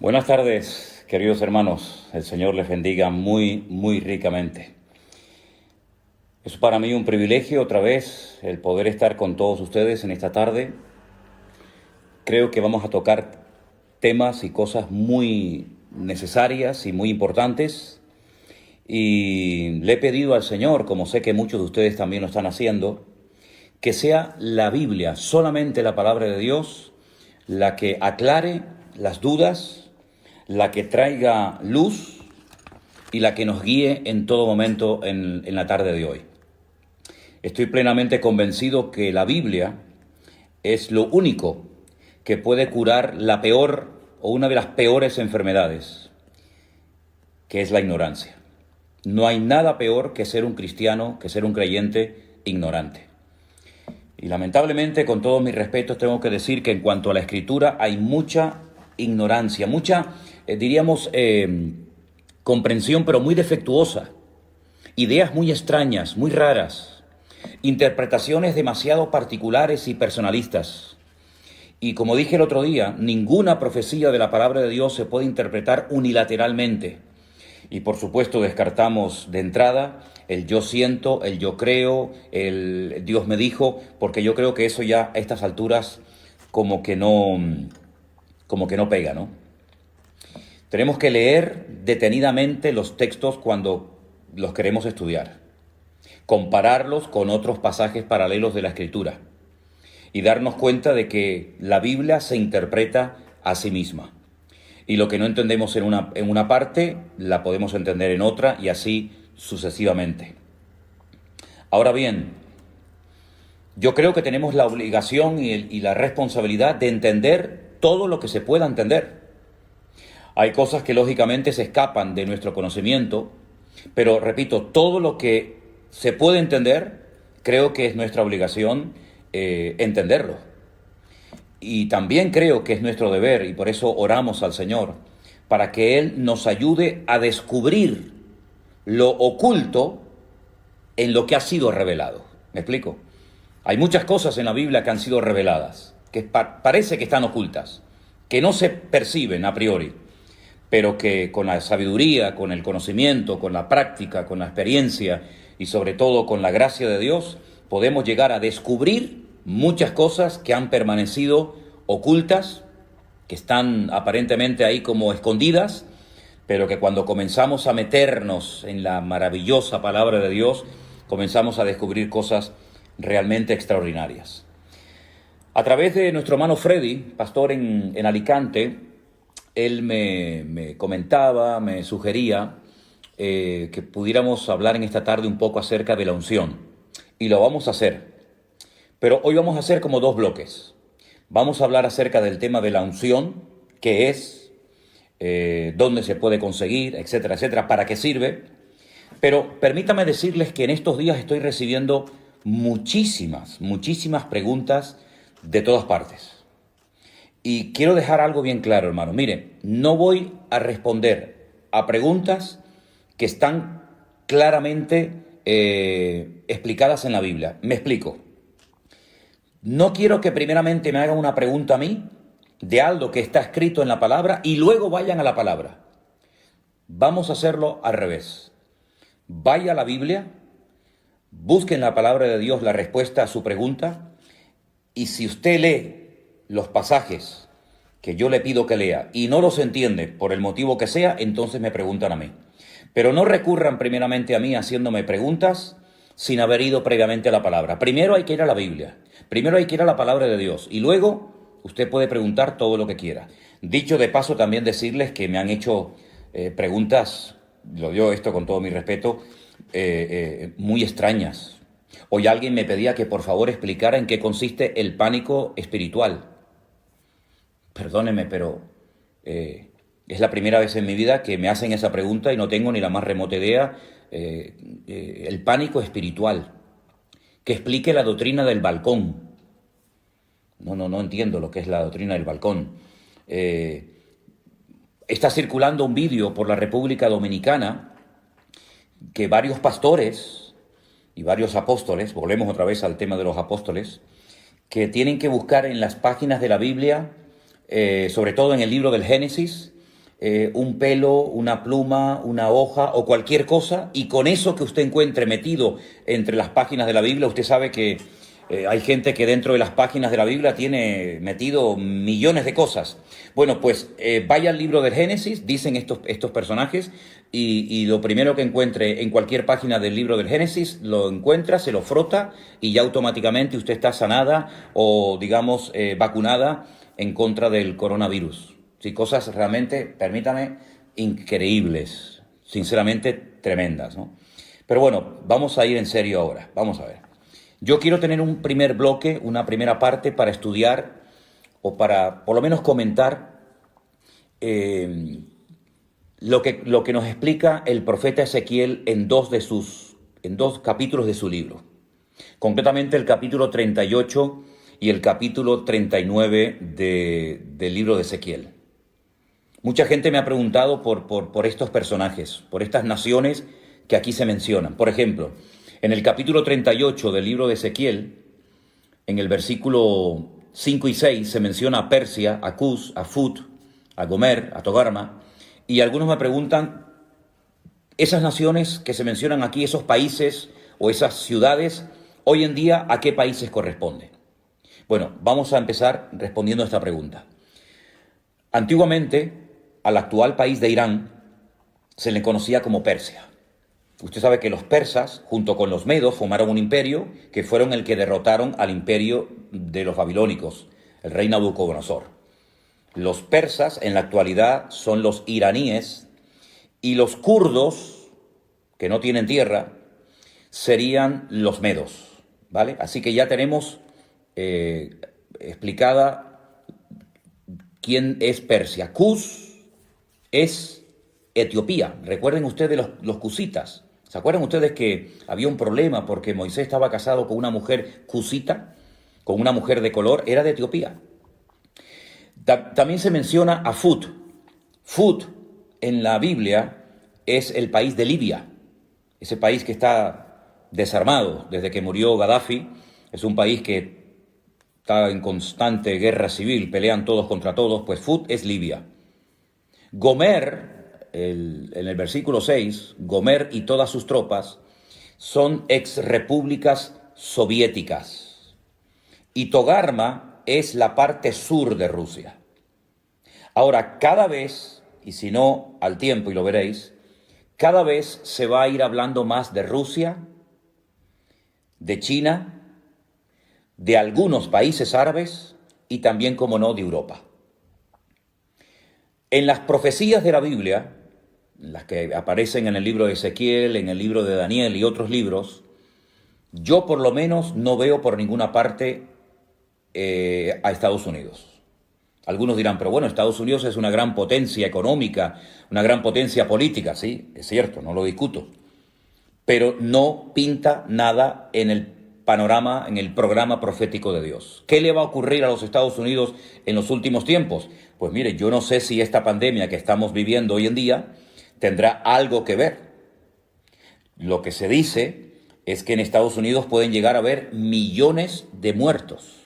Buenas tardes, queridos hermanos. El Señor les bendiga muy, muy ricamente. Es para mí un privilegio otra vez el poder estar con todos ustedes en esta tarde. Creo que vamos a tocar temas y cosas muy necesarias y muy importantes. Y le he pedido al Señor, como sé que muchos de ustedes también lo están haciendo, que sea la Biblia, solamente la palabra de Dios, la que aclare las dudas, la que traiga luz y la que nos guíe en todo momento en la tarde de hoy. Estoy plenamente convencido que la Biblia es lo único que puede curar la peor o una de las peores enfermedades, que es la ignorancia. No hay nada peor que ser un cristiano, que ser un creyente ignorante. Y lamentablemente, con todos mis respetos, tengo que decir que en cuanto a la Escritura hay mucha ignorancia, mucha, comprensión, pero muy defectuosa, ideas muy extrañas, muy raras, interpretaciones demasiado particulares y personalistas. Y como dije el otro día, ninguna profecía de la palabra de Dios se puede interpretar unilateralmente. Y por supuesto descartamos de entrada el yo siento, el yo creo, el Dios me dijo, porque yo creo que eso ya a estas alturas como que no pega, ¿no? Tenemos que leer detenidamente los textos cuando los queremos estudiar, compararlos con otros pasajes paralelos de la Escritura y darnos cuenta de que la Biblia se interpreta a sí misma. Y lo que no entendemos en una parte, la podemos entender en otra y así sucesivamente. Ahora bien, yo creo que tenemos la obligación y la responsabilidad de entender todo lo que se pueda entender. Hay cosas que lógicamente se escapan de nuestro conocimiento, pero repito, todo lo que se puede entender, creo que es nuestra obligación entenderlo. Y también creo que es nuestro deber, y por eso oramos al Señor, para que Él nos ayude a descubrir lo oculto en lo que ha sido revelado. ¿Me explico? Hay muchas cosas en la Biblia que han sido reveladas, que parece que están ocultas, que no se perciben a priori, pero que con la sabiduría, con el conocimiento, con la práctica, con la experiencia y sobre todo con la gracia de Dios, podemos llegar a descubrir muchas cosas que han permanecido ocultas, que están aparentemente ahí como escondidas, pero que cuando comenzamos a meternos en la maravillosa palabra de Dios, comenzamos a descubrir cosas realmente extraordinarias. A través de nuestro hermano Freddy, pastor en Alicante, él me comentaba, me sugería que pudiéramos hablar en esta tarde un poco acerca de la unción. Y lo vamos a hacer. Pero hoy vamos a hacer como dos bloques. Vamos a hablar acerca del tema de la unción, qué es, dónde se puede conseguir, etcétera, etcétera, para qué sirve. Pero permítame decirles que en estos días estoy recibiendo muchísimas preguntas de todas partes. Y quiero dejar algo bien claro, hermano. Mire, no voy a responder a preguntas que están claramente explicadas en la Biblia. Me explico. No quiero que primeramente me hagan una pregunta a mí de algo que está escrito en la palabra y luego vayan a la palabra. Vamos a hacerlo al revés. Vaya a la Biblia, busque en la palabra de Dios la respuesta a su pregunta y si usted lee los pasajes que yo le pido que lea y no los entiende por el motivo que sea, entonces me preguntan a mí. Pero no recurran primeramente a mí haciéndome preguntas sin haber ido previamente a la palabra. Primero hay que ir a la Biblia, primero hay que ir a la palabra de Dios y luego usted puede preguntar todo lo que quiera. Dicho de paso, también decirles que me han hecho preguntas, lo digo esto con todo mi respeto, muy extrañas. Hoy alguien me pedía que por favor explicara en qué consiste el pánico espiritual. Perdóneme, pero es la primera vez en mi vida que me hacen esa pregunta y no tengo ni la más remota idea. El pánico espiritual, que explique la doctrina del balcón. No entiendo lo que es la doctrina del balcón. Está circulando un vídeo por la República Dominicana que varios pastores y varios apóstoles, volvemos otra vez al tema de los apóstoles, que tienen que buscar en las páginas de la Biblia, sobre todo en el libro del Génesis, un pelo, una pluma, una hoja o cualquier cosa, y con eso que usted encuentre metido entre las páginas de la Biblia, usted sabe que hay gente que dentro de las páginas de la Biblia tiene metido millones de cosas. Bueno, pues vaya al libro del Génesis, dicen estos personajes, y lo primero que encuentre en cualquier página del libro del Génesis, lo encuentra, se lo frota y ya automáticamente usted está sanada o, digamos, vacunada en contra del coronavirus. Sí, cosas realmente, permítame, increíbles, sinceramente tremendas, ¿no? Pero bueno, vamos a ir en serio ahora, vamos a ver. Yo quiero tener un primer bloque, una primera parte para estudiar o para por lo menos comentar lo que nos explica el profeta Ezequiel en dos capítulos de su libro. Concretamente el capítulo 38 y el capítulo 39 del libro de Ezequiel. Mucha gente me ha preguntado por estos personajes, por estas naciones que aquí se mencionan. Por ejemplo, en el capítulo 38 del libro de Ezequiel, en el versículo 5 y 6, se menciona a Persia, a Cus, a Fut, a Gomer, a Togarma, y algunos me preguntan, esas naciones que se mencionan aquí, esos países o esas ciudades, hoy en día, ¿a qué países corresponden? Bueno, vamos a empezar respondiendo a esta pregunta. Antiguamente, al actual país de Irán se le conocía como Persia. Usted sabe que los persas, junto con los medos, formaron un imperio que fueron el que derrotaron al imperio de los babilónicos, el rey Nabucodonosor. Los persas en la actualidad son los iraníes y los kurdos, que no tienen tierra, serían los medos, ¿vale? Así que ya tenemos explicada quién es Persia. Cus es Etiopía. Recuerden ustedes los cusitas. ¿Se acuerdan ustedes que había un problema porque Moisés estaba casado con una mujer cusita, con una mujer de color? Era de Etiopía. También se menciona a Fut. Fut en la Biblia es el país de Libia, ese país que está desarmado desde que murió Gaddafi. Es un país que está en constante guerra civil, pelean todos contra todos, pues Fut es Libia. Gomer, en el versículo 6, Gomer y todas sus tropas son exrepúblicas soviéticas. Y Togarma es la parte sur de Rusia. Ahora, cada vez, y si no al tiempo y lo veréis, cada vez se va a ir hablando más de Rusia, de China, de algunos países árabes y también, como no, de Europa. En las profecías de la Biblia, las que aparecen en el libro de Ezequiel, en el libro de Daniel y otros libros, yo por lo menos no veo por ninguna parte a Estados Unidos. Algunos dirán, pero bueno, Estados Unidos es una gran potencia económica, una gran potencia política, sí, es cierto, no lo discuto, pero no pinta nada en el panorama, en el programa profético de Dios. ¿Qué le va a ocurrir a los Estados Unidos en los últimos tiempos? Pues mire, yo no sé si esta pandemia que estamos viviendo hoy en día tendrá algo que ver. Lo que se dice es que en Estados Unidos pueden llegar a haber millones de muertos.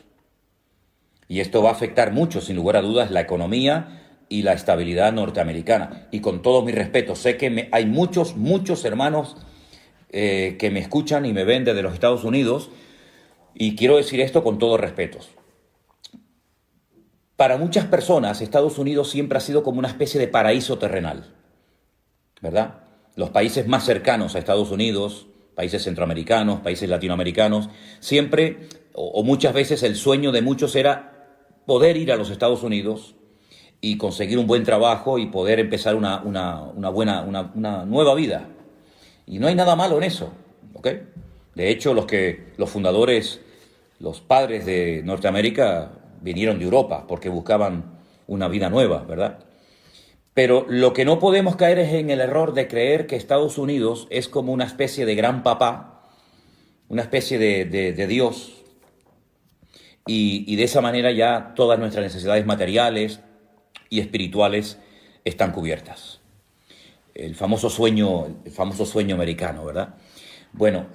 Y esto va a afectar mucho, sin lugar a dudas, la economía y la estabilidad norteamericana. Y con todo mi respeto, sé que hay muchos hermanos que me escuchan y me ven desde los Estados Unidos, y quiero decir esto con todo respeto. Para muchas personas, Estados Unidos siempre ha sido como una especie de paraíso terrenal, ¿verdad? Los países más cercanos a Estados Unidos, países centroamericanos, países latinoamericanos, siempre o muchas veces el sueño de muchos era poder ir a los Estados Unidos y conseguir un buen trabajo y poder empezar una nueva vida. Y no hay nada malo en eso, ¿ok? De hecho, los fundadores, los padres de Norteamérica vinieron de Europa porque buscaban una vida nueva, ¿verdad? Pero lo que no podemos caer es en el error de creer que Estados Unidos es como una especie de gran papá, una especie de Dios, y de esa manera ya todas nuestras necesidades materiales y espirituales están cubiertas. El famoso sueño americano, ¿verdad? Bueno,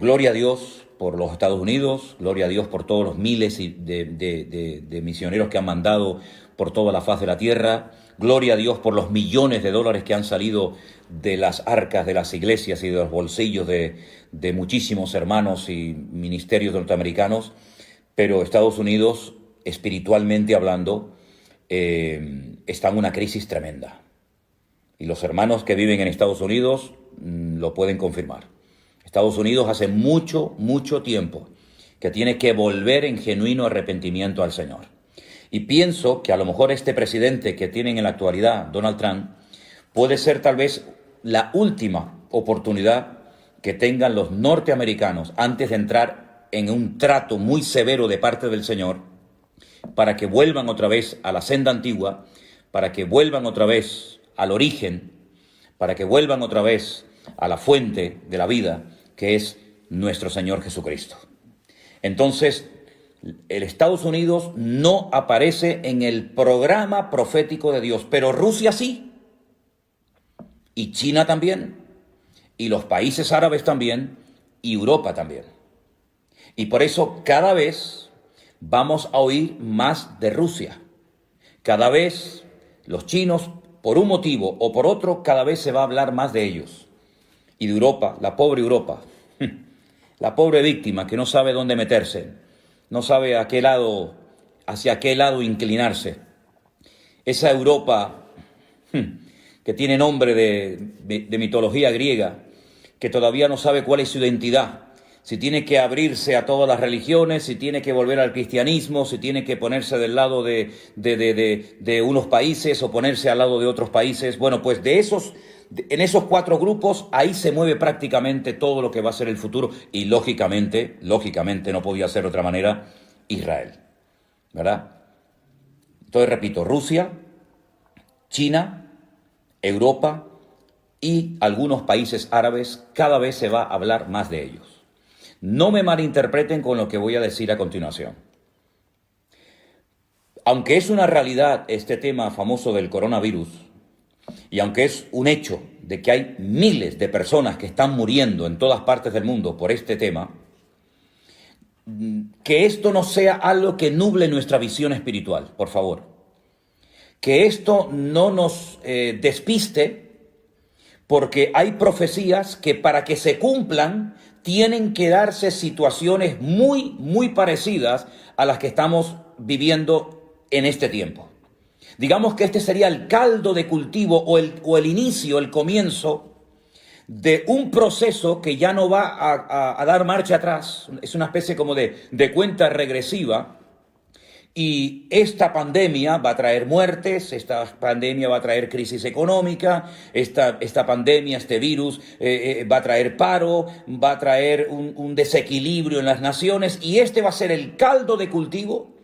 gloria a Dios por los Estados Unidos, gloria a Dios por todos los miles de misioneros que han mandado por toda la faz de la tierra. Gloria a Dios por los millones de dólares que han salido de las arcas de las iglesias y de los bolsillos de muchísimos hermanos y ministerios norteamericanos. Pero Estados Unidos, espiritualmente hablando, está en una crisis tremenda. Y los hermanos que viven en Estados Unidos lo pueden confirmar. Estados Unidos hace mucho, mucho tiempo que tiene que volver en genuino arrepentimiento al Señor. Y pienso que a lo mejor este presidente que tienen en la actualidad, Donald Trump, puede ser tal vez la última oportunidad que tengan los norteamericanos antes de entrar en un trato muy severo de parte del Señor, para que vuelvan otra vez a la senda antigua, para que vuelvan otra vez al origen, para que vuelvan otra vez a la fuente de la vida, que es nuestro Señor Jesucristo. Entonces, el Estados Unidos no aparece en el programa profético de Dios, pero Rusia sí, y China también, y los países árabes también, y Europa también. Y por eso cada vez vamos a oír más de Rusia. Cada vez los chinos, por un motivo o por otro, cada vez se va a hablar más de ellos. Y de Europa, la pobre Europa, la pobre víctima que no sabe dónde meterse, no sabe hacia qué lado inclinarse. Esa Europa que tiene nombre de mitología griega, que todavía no sabe cuál es su identidad, si tiene que abrirse a todas las religiones, si tiene que volver al cristianismo, si tiene que ponerse del lado de unos países o ponerse al lado de otros países. Bueno, pues en esos cuatro grupos, ahí se mueve prácticamente todo lo que va a ser el futuro. Y lógicamente, no podía ser de otra manera, Israel, ¿verdad? Entonces, repito, Rusia, China, Europa y algunos países árabes, cada vez se va a hablar más de ellos. No me malinterpreten con lo que voy a decir a continuación. Aunque es una realidad este tema famoso del coronavirus, y aunque es un hecho de que hay miles de personas que están muriendo en todas partes del mundo por este tema, que esto no sea algo que nuble nuestra visión espiritual, por favor. Que esto no nos despiste, porque hay profecías que para que se cumplan tienen que darse situaciones muy, muy parecidas a las que estamos viviendo en este tiempo. Digamos que este sería el caldo de cultivo o el inicio, el comienzo de un proceso que ya no va a dar marcha atrás. Es una especie como de cuenta regresiva. Y esta pandemia va a traer muertes, esta pandemia va a traer crisis económica, esta pandemia, este virus va a traer paro, va a traer un desequilibrio en las naciones, y este va a ser el caldo de cultivo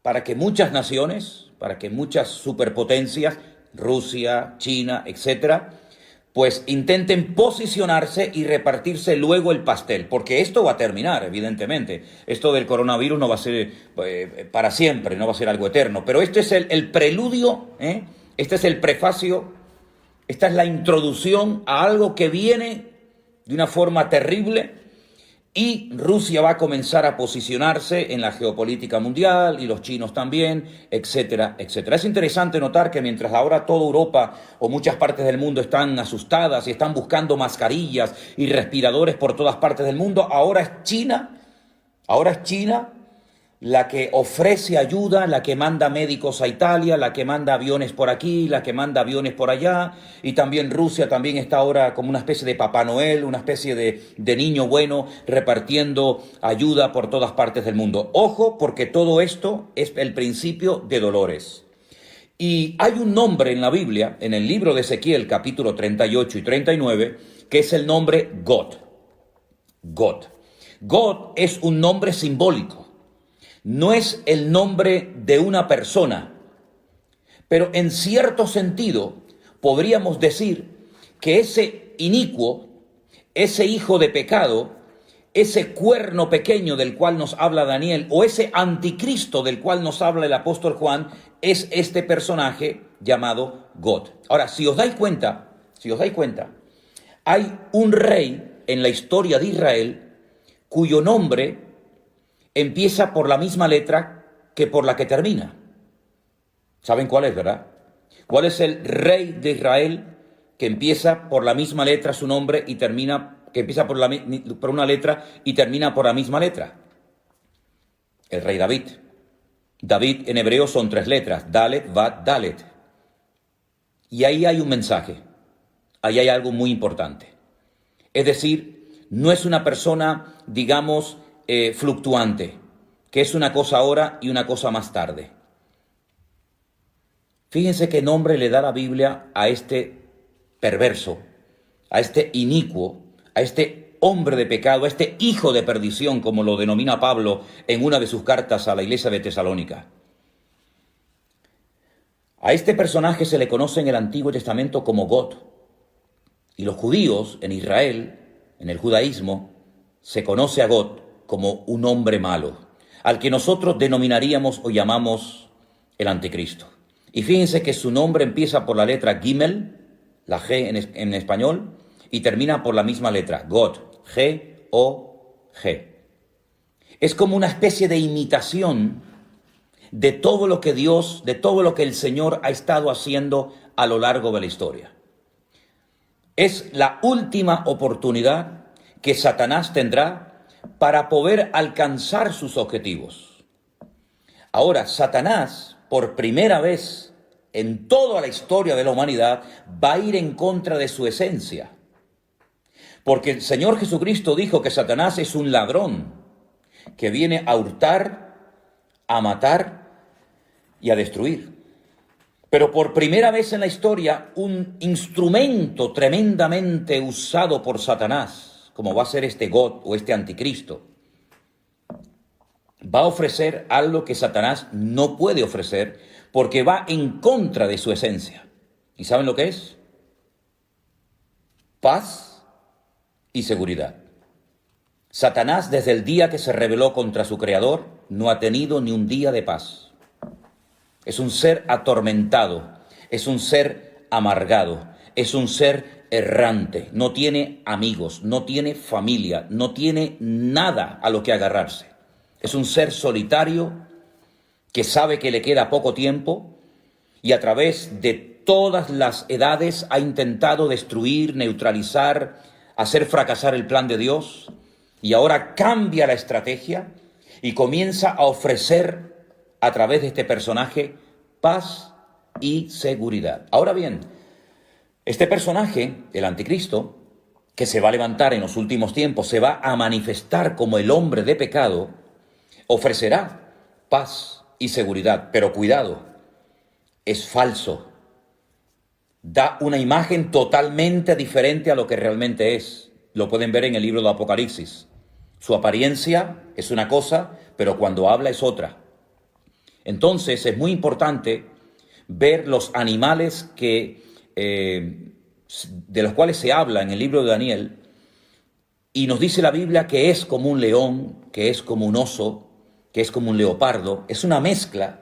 para que muchas naciones, para que muchas superpotencias, Rusia, China, etcétera, pues intenten posicionarse y repartirse luego el pastel, porque esto va a terminar, evidentemente. Esto del coronavirus no va a ser para siempre, no va a ser algo eterno, pero este es el preludio, este es el prefacio, esta es la introducción a algo que viene de una forma terrible, y Rusia va a comenzar a posicionarse en la geopolítica mundial, y los chinos también, etcétera, etcétera. Es interesante notar que mientras ahora toda Europa o muchas partes del mundo están asustadas y están buscando mascarillas y respiradores por todas partes del mundo, ahora es China la que ofrece ayuda, la que manda médicos a Italia, la que manda aviones por aquí, la que manda aviones por allá, y también Rusia también está ahora como una especie de Papá Noel, una especie de niño bueno repartiendo ayuda por todas partes del mundo. Ojo, porque todo esto es el principio de dolores. Y hay un nombre en la Biblia, en el libro de Ezequiel, capítulo 38 y 39, que es el nombre God. God. God es un nombre simbólico. No es el nombre de una persona, pero en cierto sentido podríamos decir que ese inicuo, ese hijo de pecado, ese cuerno pequeño del cual nos habla Daniel, o ese anticristo del cual nos habla el apóstol Juan, es este personaje llamado God. Ahora, si os dais cuenta, hay un rey en la historia de Israel cuyo nombre empieza por la misma letra que por la que termina. ¿Saben cuál es, verdad? ¿Cuál es el rey de Israel que empieza por la misma letra su nombre y termina, que empieza por una letra y termina por la misma letra? El rey David. David en hebreo son 3 letras, Dalet, Vat, Dalet. Y ahí hay un mensaje, ahí hay algo muy importante. Es decir, no es una persona, digamos, fluctuante, que es una cosa ahora y una cosa más tarde. Fíjense qué nombre le da la Biblia a este perverso, a este inicuo, a este hombre de pecado, a este hijo de perdición, como lo denomina Pablo en una de sus cartas a la iglesia de Tesalónica. A este personaje se le conoce en el Antiguo Testamento como God. Y los judíos en Israel, en el judaísmo, se conoce a God como un hombre malo, al que nosotros denominaríamos o llamamos el anticristo. Y fíjense que su nombre empieza por la letra Gimel, la G en español, y termina por la misma letra, God, G-O-G. Es como una especie de imitación de todo lo que Dios, de todo lo que el Señor ha estado haciendo a lo largo de la historia. Es la última oportunidad que Satanás tendrá para poder alcanzar sus objetivos. Ahora, Satanás, por primera vez en toda la historia de la humanidad, va a ir en contra de su esencia. Porque el Señor Jesucristo dijo que Satanás es un ladrón que viene a hurtar, a matar y a destruir. Pero por primera vez en la historia, un instrumento tremendamente usado por Satanás, como va a ser este God o este anticristo, va a ofrecer algo que Satanás no puede ofrecer porque va en contra de su esencia. ¿Y saben lo que es? Paz y seguridad. Satanás, desde el día que se rebeló contra su creador, no ha tenido ni un día de paz. Es un ser atormentado, es un ser amargado, es un ser errante, no tiene amigos, no tiene familia, no tiene nada a lo que agarrarse. Es un ser solitario que sabe que le queda poco tiempo y a través de todas las edades ha intentado destruir, neutralizar, hacer fracasar el plan de Dios, y ahora cambia la estrategia y comienza a ofrecer a través de este personaje paz y seguridad. Ahora bien, este personaje, el anticristo, que se va a levantar en los últimos tiempos, se va a manifestar como el hombre de pecado, ofrecerá paz y seguridad, pero cuidado, es falso. Da una imagen totalmente diferente a lo que realmente es. Lo pueden ver en el libro de Apocalipsis. Su apariencia es una cosa, pero cuando habla es otra. Entonces es muy importante ver los animales de los cuales se habla en el libro de Daniel, y nos dice la Biblia que es como un león, que es como un oso, que es como un leopardo. Es una mezcla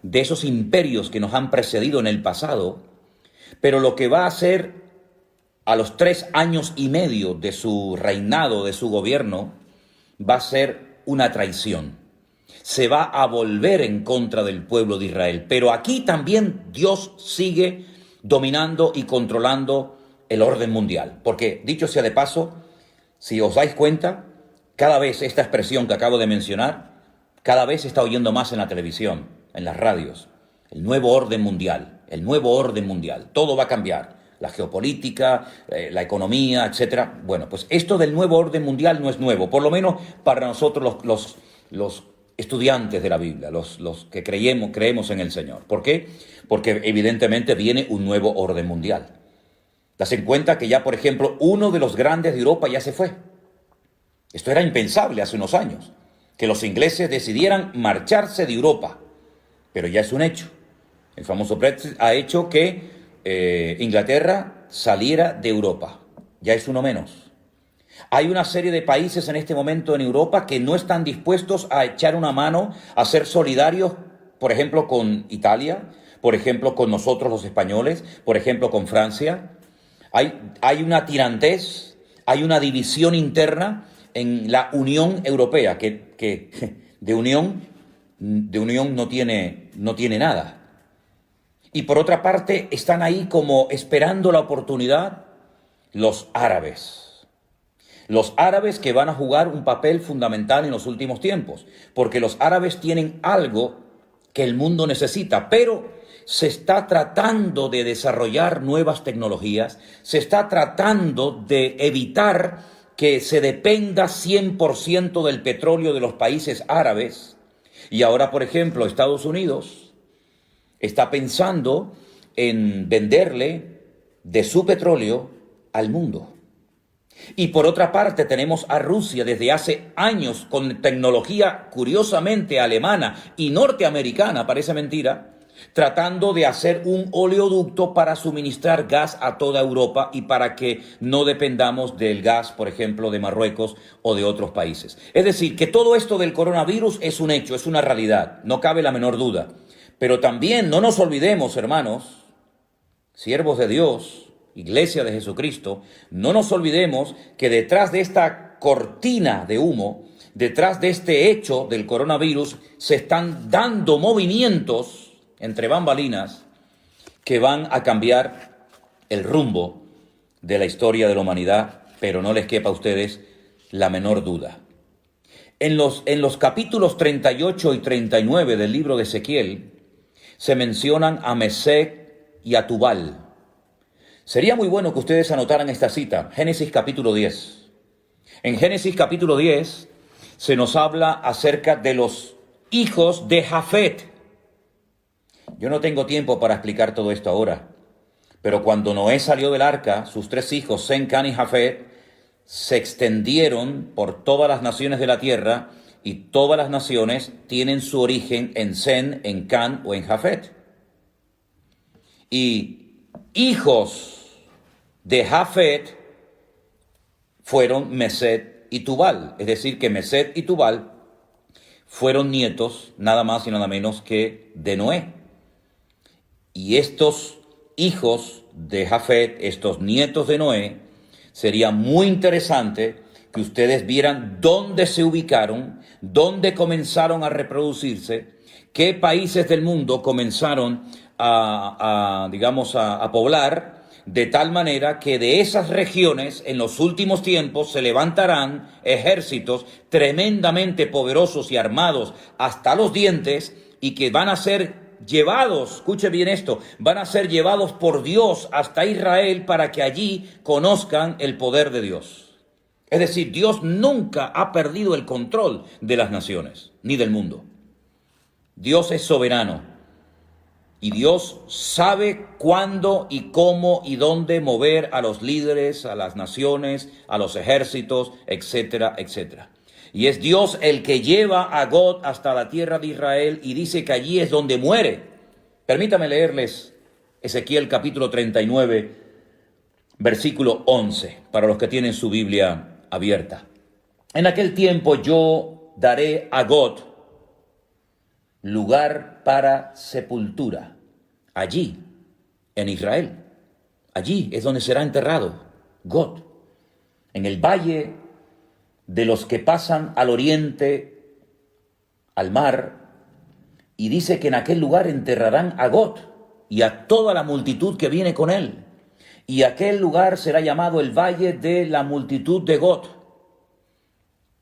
de esos imperios que nos han precedido en el pasado, pero lo que va a hacer a los 3 años y medio de su reinado, de su gobierno, va a ser una traición. Se va a volver en contra del pueblo de Israel. Pero aquí también Dios sigue dominando y controlando el orden mundial. Porque, dicho sea de paso, si os dais cuenta, cada vez esta expresión que acabo de mencionar, cada vez se está oyendo más en la televisión, en las radios. El nuevo orden mundial, el nuevo orden mundial. Todo va a cambiar. La geopolítica, la economía, etcétera. Bueno, pues esto del nuevo orden mundial no es nuevo, por lo menos para nosotros los estudiantes de la Biblia, los que creemos en el Señor. ¿Por qué? Porque evidentemente viene un nuevo orden mundial. Das en cuenta que ya, por ejemplo, uno de los grandes de Europa ya se fue. Esto era impensable hace unos años, que los ingleses decidieran marcharse de Europa, pero ya es un hecho. El famoso Brexit ha hecho que Inglaterra saliera de Europa. Ya es uno menos. Hay una serie de países en este momento en Europa que no están dispuestos a echar una mano, a ser solidarios, por ejemplo, con Italia, por ejemplo, con nosotros los españoles, por ejemplo, con Francia. Hay una tirantez, hay una división interna en la Unión Europea, que de unión no tiene nada. Y por otra parte, están ahí como esperando la oportunidad los árabes. Los árabes que van a jugar un papel fundamental en los últimos tiempos, porque los árabes tienen algo que el mundo necesita, pero se está tratando de desarrollar nuevas tecnologías, se está tratando de evitar que se dependa 100% del petróleo de los países árabes. Y ahora, por ejemplo, Estados Unidos está pensando en venderle de su petróleo al mundo. Y por otra parte tenemos a Rusia desde hace años con tecnología curiosamente alemana y norteamericana, parece mentira, tratando de hacer un oleoducto para suministrar gas a toda Europa y para que no dependamos del gas, por ejemplo, de Marruecos o de otros países. Es decir, que todo esto del coronavirus es un hecho, es una realidad, no cabe la menor duda. Pero también no nos olvidemos, hermanos, siervos de Dios, Iglesia de Jesucristo, no nos olvidemos que detrás de esta cortina de humo, detrás de este hecho del coronavirus, se están dando movimientos entre bambalinas que van a cambiar el rumbo de la historia de la humanidad, pero no les quepa a ustedes la menor duda. En los capítulos 38 y 39 del libro de Ezequiel se mencionan a Mesec y a Tubal. Sería muy bueno que ustedes anotaran esta cita, Génesis capítulo 10. En Génesis capítulo 10 se nos habla acerca de los hijos de Jafet. Yo no tengo tiempo para explicar todo esto ahora, pero cuando Noé salió del arca, sus 3 hijos, Sem, Can y Jafet, se extendieron por todas las naciones de la tierra y todas las naciones tienen su origen en Sem, en Can o en Jafet. Y hijos de Jafet fueron Mesed y Tubal, es decir, que Mesed y Tubal fueron nietos nada más y nada menos que de Noé. Y estos hijos de Jafet, estos nietos de Noé, sería muy interesante que ustedes vieran dónde se ubicaron, dónde comenzaron a reproducirse, qué países del mundo comenzaron a poblar, de tal manera que de esas regiones en los últimos tiempos se levantarán ejércitos tremendamente poderosos y armados hasta los dientes y que van a ser llevados, escuche bien esto, van a ser llevados por Dios hasta Israel para que allí conozcan el poder de Dios. Es decir, Dios nunca ha perdido el control de las naciones ni del mundo. Dios es soberano. Y Dios sabe cuándo y cómo y dónde mover a los líderes, a las naciones, a los ejércitos, etcétera, etcétera. Y es Dios el que lleva a Gog hasta la tierra de Israel y dice que allí es donde muere. Permítame leerles Ezequiel capítulo 39, versículo 11, para los que tienen su Biblia abierta. En aquel tiempo yo daré a Gog lugar para sepultura. Allí, en Israel, allí es donde será enterrado Gog, en el valle de los que pasan al oriente, al mar, y dice que en aquel lugar enterrarán a Gog y a toda la multitud que viene con él, y aquel lugar será llamado el valle de la multitud de Gog.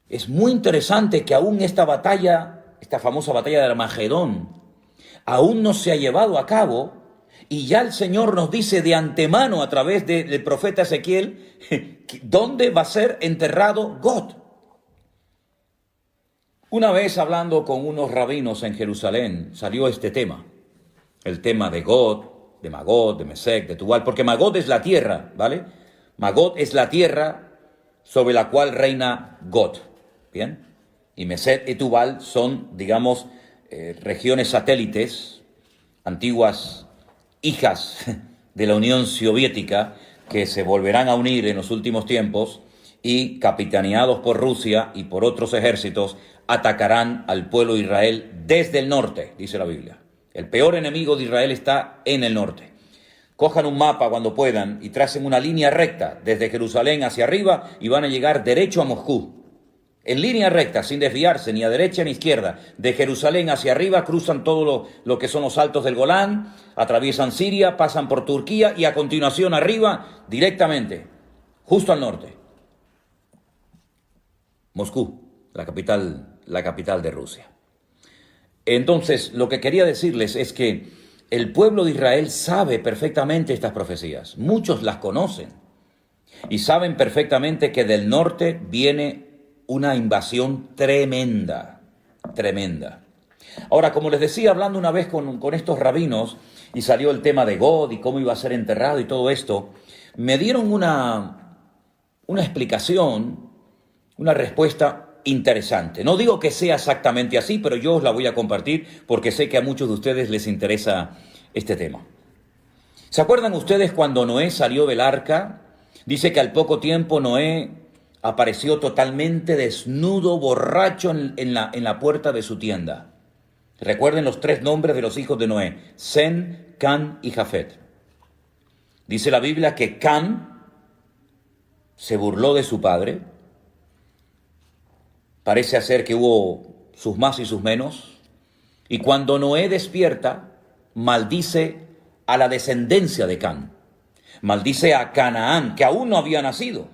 Es muy interesante que aún esta batalla, esta famosa batalla de Armagedón, aún no se ha llevado a cabo, y ya el Señor nos dice de antemano a través del profeta Ezequiel dónde va a ser enterrado Gog. Una vez hablando con unos rabinos en Jerusalén salió este tema, el tema de Gog, de Magog, de Mesec, de Tubal, porque Magog es la tierra, ¿vale? Magog es la tierra sobre la cual reina Gog, ¿bien? Y Mesec y Tubal son, digamos, regiones satélites, antiguas hijas de la Unión Soviética, que se volverán a unir en los últimos tiempos y, capitaneados por Rusia y por otros ejércitos, atacarán al pueblo de Israel desde el norte, dice la Biblia. El peor enemigo de Israel está en el norte. Cojan un mapa cuando puedan y tracen una línea recta desde Jerusalén hacia arriba y van a llegar derecho a Moscú. en línea recta, sin desviarse ni a derecha ni a izquierda, de Jerusalén hacia arriba, cruzan todo lo que son los altos del Golán, atraviesan Siria, pasan por Turquía y a continuación arriba, directamente, justo al norte. Moscú, la capital de Rusia. Entonces, lo que quería decirles es que el pueblo de Israel sabe perfectamente estas profecías. Muchos las conocen y saben perfectamente que del norte viene una invasión tremenda, tremenda. Ahora, como les decía, hablando una vez con estos rabinos, y salió el tema de God y cómo iba a ser enterrado y todo esto, me dieron una explicación, una respuesta interesante. No digo que sea exactamente así, pero yo os la voy a compartir porque sé que a muchos de ustedes les interesa este tema. ¿Se acuerdan ustedes cuando Noé salió del arca? Dice que al poco tiempo Noé apareció totalmente desnudo, borracho en la puerta de su tienda. Recuerden los 3 nombres de los hijos de Noé: Sem, Can y Jafet. Dice la Biblia que Can se burló de su padre. Parece ser que hubo sus más y sus menos. Y cuando Noé despierta, maldice a la descendencia de Can. Maldice a Canaán, que aún no había nacido.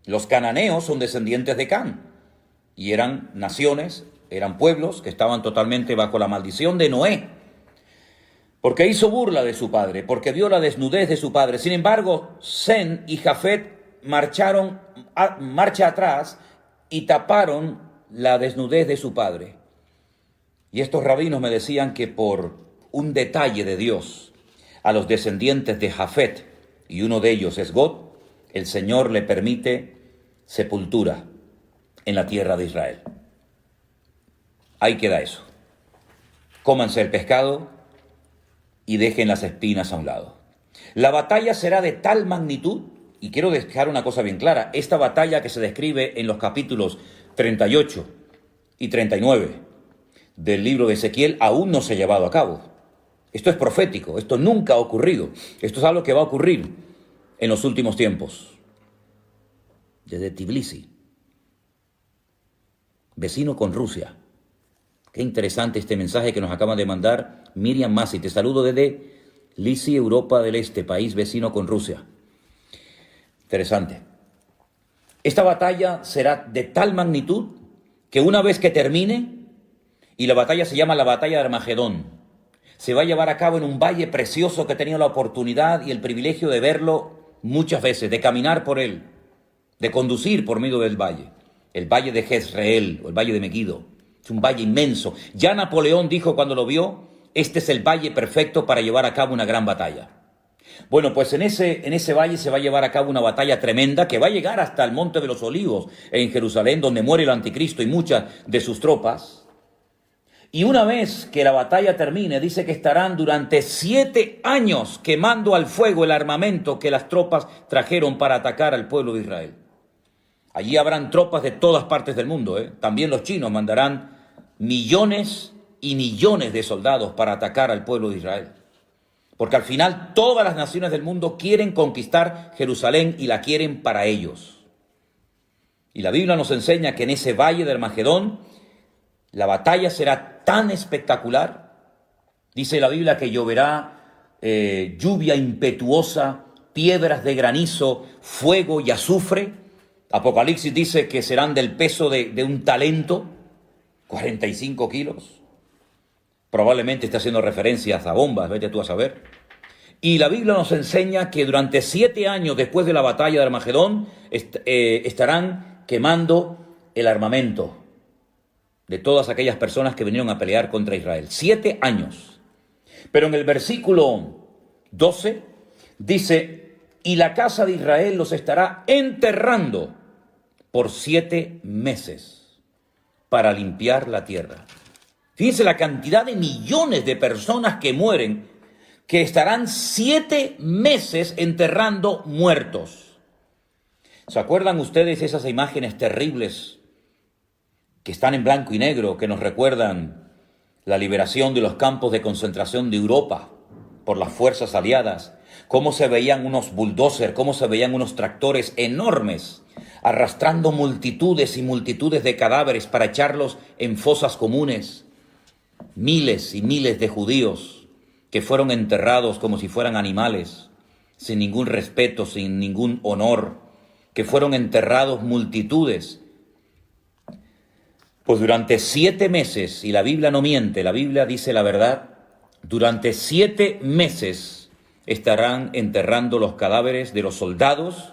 Los cananeos son descendientes de Can y eran naciones, eran pueblos que estaban totalmente bajo la maldición de Noé, porque hizo burla de su padre, porque vio la desnudez de su padre. Sin embargo, Sem y Jafet marcharon marcha atrás y taparon la desnudez de su padre. Y estos rabinos me decían que por un detalle de Dios a los descendientes de Jafet, y uno de ellos es God, el Señor le permite sepultura en la tierra de Israel. Ahí queda eso. Cómanse el pescado y dejen las espinas a un lado. La batalla será de tal magnitud, y quiero dejar una cosa bien clara, esta batalla que se describe en los capítulos 38 y 39 del libro de Ezequiel aún no se ha llevado a cabo. Esto es profético, esto nunca ha ocurrido. Esto es algo que va a ocurrir en los últimos tiempos. Desde Tbilisi, vecino con Rusia. Qué interesante este mensaje que nos acaba de mandar Miriam Masi. Te saludo desde Tbilisi, Europa del Este, país vecino con Rusia. Interesante. Esta batalla será de tal magnitud que una vez que termine, y la batalla se llama la batalla de Armagedón, se va a llevar a cabo en un valle precioso que he tenido la oportunidad y el privilegio de verlo muchas veces, de caminar por él, de conducir por medio del valle. El valle de Jezreel o el valle de Megiddo. Es un valle inmenso. Ya Napoleón dijo cuando lo vio, este es el valle perfecto para llevar a cabo una gran batalla. Bueno, pues en ese valle se va a llevar a cabo una batalla tremenda que va a llegar hasta el Monte de los Olivos en Jerusalén, donde muere el anticristo y muchas de sus tropas. Y una vez que la batalla termine, dice que estarán durante 7 años quemando al fuego el armamento que las tropas trajeron para atacar al pueblo de Israel. Allí habrán tropas de todas partes del mundo, También los chinos mandarán millones y millones de soldados para atacar al pueblo de Israel. Porque al final todas las naciones del mundo quieren conquistar Jerusalén y la quieren para ellos. Y la Biblia nos enseña que en ese valle de Armagedón la batalla será tan espectacular. Dice la Biblia que lloverá lluvia impetuosa, piedras de granizo, fuego y azufre. Apocalipsis dice que serán del peso de un talento, 45 kilos. Probablemente esté haciendo referencias a bombas, vete tú a saber. Y la Biblia nos enseña que durante 7 años después de la batalla de Armagedón estarán quemando el armamento de todas aquellas personas que vinieron a pelear contra Israel. 7 años. Pero en el versículo 12 dice, y la casa de Israel los estará enterrando por 7 meses para limpiar la tierra. Fíjense la cantidad de millones de personas que mueren, que estarán 7 meses enterrando muertos. ¿Se acuerdan ustedes esas imágenes terribles que están en blanco y negro, que nos recuerdan la liberación de los campos de concentración de Europa por las fuerzas aliadas? Cómo se veían unos bulldozers, cómo se veían unos tractores enormes arrastrando multitudes y multitudes de cadáveres para echarlos en fosas comunes. Miles y miles de judíos que fueron enterrados como si fueran animales, sin ningún respeto, sin ningún honor, que fueron enterrados multitudes. Pues durante 7 meses, y la Biblia no miente, la Biblia dice la verdad, durante 7 meses estarán enterrando los cadáveres de los soldados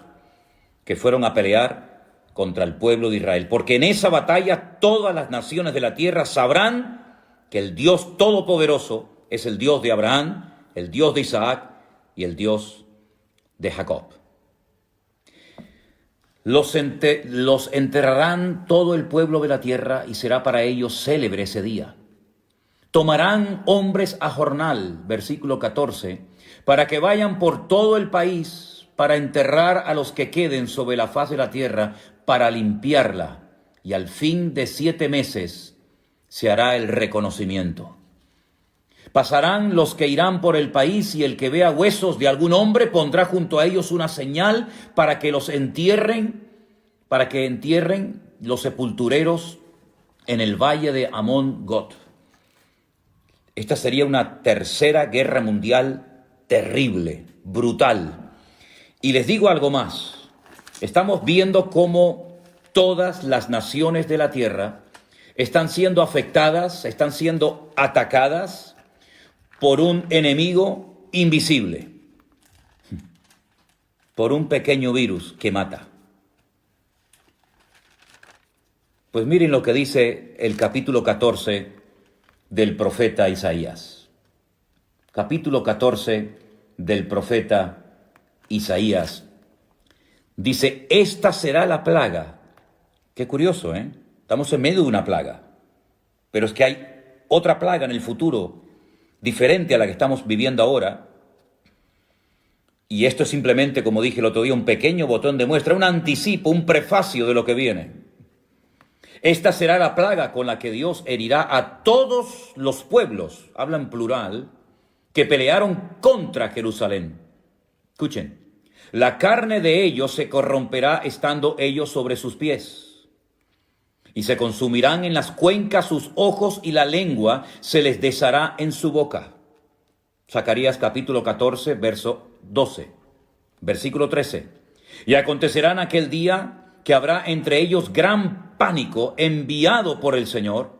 que fueron a pelear contra el pueblo de Israel. Porque en esa batalla todas las naciones de la tierra sabrán que el Dios Todopoderoso es el Dios de Abraham, el Dios de Isaac y el Dios de Jacob. Los enterrarán todo el pueblo de la tierra y será para ellos célebre ese día. Tomarán hombres a jornal, versículo 14, para que vayan por todo el país para enterrar a los que queden sobre la faz de la tierra, para limpiarla, y al fin de 7 meses se hará el reconocimiento. Pasarán los que irán por el país, y el que vea huesos de algún hombre pondrá junto a ellos una señal para que los entierren, para que entierren los sepultureros en el valle de Amón-Gad. Esta sería una tercera guerra mundial terrible, brutal. Y les digo algo más. Estamos viendo cómo todas las naciones de la tierra están siendo afectadas, están siendo atacadas por un enemigo invisible, por un pequeño virus que mata. Pues miren lo que dice el capítulo 14 del profeta Isaías. Capítulo 14 del profeta Isaías. Dice, esta será la plaga. Qué curioso, ¿eh? Estamos en medio de una plaga. Pero es que hay otra plaga en el futuro, diferente a la que estamos viviendo ahora. Y esto es simplemente, como dije el otro día, un pequeño botón de muestra, un anticipo, un prefacio de lo que viene. Esta será la plaga con la que Dios herirá a todos los pueblos, habla en plural, que pelearon contra Jerusalén. Escuchen, la carne de ellos se corromperá estando ellos sobre sus pies, y se consumirán en las cuencas sus ojos, y la lengua se les deshará en su boca. Zacarías capítulo 14, verso 12, versículo 13. Y acontecerá en aquel día que habrá entre ellos gran pánico enviado por el Señor.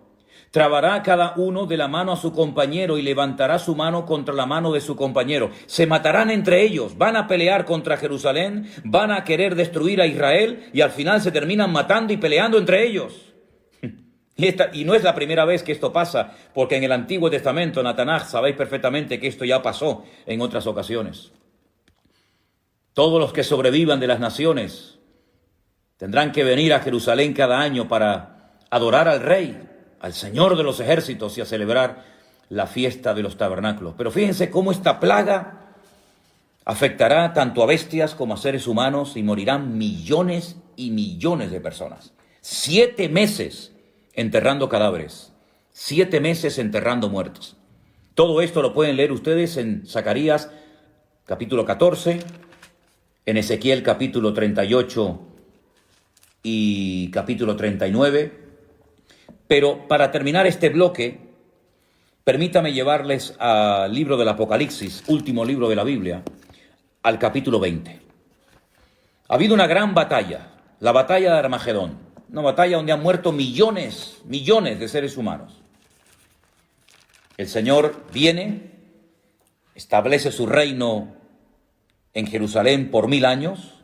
Trabará cada uno de la mano a su compañero y levantará su mano contra la mano de su compañero. Se matarán entre ellos, van a pelear contra Jerusalén, van a querer destruir a Israel y al final se terminan matando y peleando entre ellos. Y no es la primera vez que esto pasa, porque en el Antiguo Testamento, en la Tanaj, sabéis perfectamente que esto ya pasó en otras ocasiones. Todos los que sobrevivan de las naciones tendrán que venir a Jerusalén cada año para adorar al Rey, al Señor de los ejércitos, y a celebrar la fiesta de los tabernáculos. Pero fíjense cómo esta plaga afectará tanto a bestias como a seres humanos, y morirán millones y millones de personas. 7 meses enterrando cadáveres, 7 meses enterrando muertos. Todo esto lo pueden leer ustedes en Zacarías capítulo 14, en Ezequiel capítulo 38 y capítulo 39. Pero para terminar este bloque, permítame llevarles al libro del Apocalipsis, último libro de la Biblia, al capítulo 20. Ha habido una gran batalla, la batalla de Armagedón, una batalla donde han muerto millones de seres humanos. El Señor viene, establece su reino en Jerusalén por 1000 años,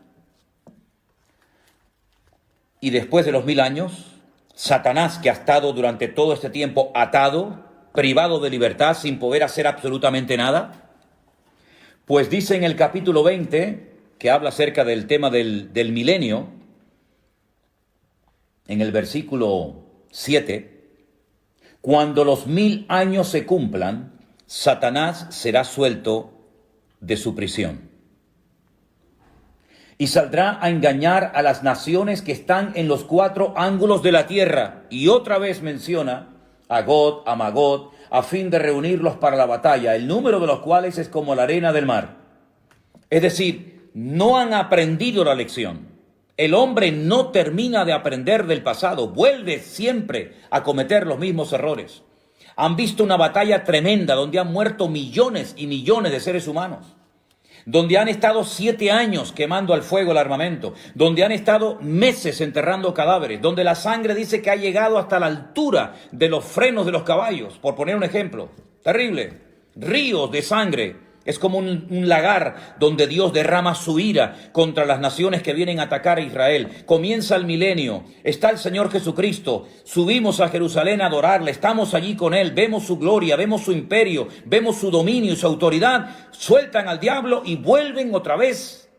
y después de los 1000 años, Satanás, que ha estado durante todo este tiempo atado, privado de libertad, sin poder hacer absolutamente nada, pues dice en el capítulo 20, que habla acerca del tema del milenio, en el versículo 7, cuando los 1000 años se cumplan, Satanás será suelto de su prisión y saldrá a engañar a las naciones que están en los 4 ángulos de la tierra. Y otra vez menciona a Gog, a Magog, a fin de reunirlos para la batalla, el número de los cuales es como la arena del mar. Es decir, no han aprendido la lección. El hombre no termina de aprender del pasado, vuelve siempre a cometer los mismos errores. Han visto una batalla tremenda donde han muerto millones y millones de seres humanos, donde han estado 7 años quemando al fuego el armamento, donde han estado meses enterrando cadáveres, donde la sangre dice que ha llegado hasta la altura de los frenos de los caballos, por poner un ejemplo. Terrible. Ríos de sangre. Es como un lagar donde Dios derrama su ira contra las naciones que vienen a atacar a Israel. Comienza el milenio, está el Señor Jesucristo, subimos a Jerusalén a adorarle, estamos allí con Él, vemos su gloria, vemos su imperio, vemos su dominio y su autoridad, sueltan al diablo y vuelven otra vez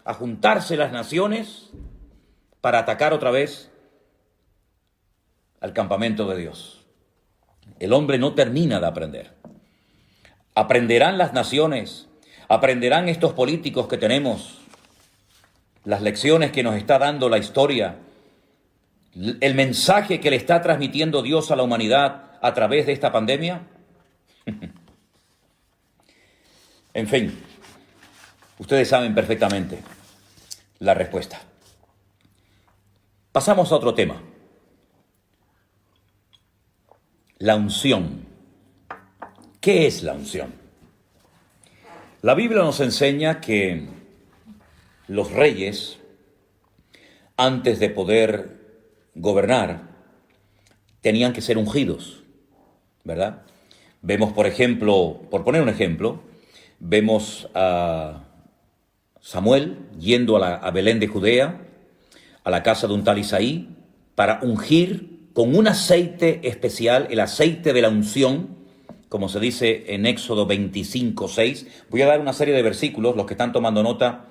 a juntarse las naciones para atacar otra vez al campamento de Dios. El hombre no termina de aprender. Aprenderán las naciones, aprenderán estos políticos que tenemos, las lecciones que nos está dando la historia, el mensaje que le está transmitiendo Dios a la humanidad a través de esta pandemia. En fin, ustedes saben perfectamente la respuesta. Pasamos a otro tema. La unción. ¿Qué es la unción? La Biblia nos enseña que los reyes, antes de poder gobernar, tenían que ser ungidos, ¿verdad? Vemos, por ejemplo, por poner un ejemplo, vemos a Samuel yendo a Belén de Judea, a la casa de un tal Isaí, para ungir con un aceite especial, el aceite de la unción, como se dice en Éxodo 25:6. Voy a dar una serie de versículos, los que están tomando nota,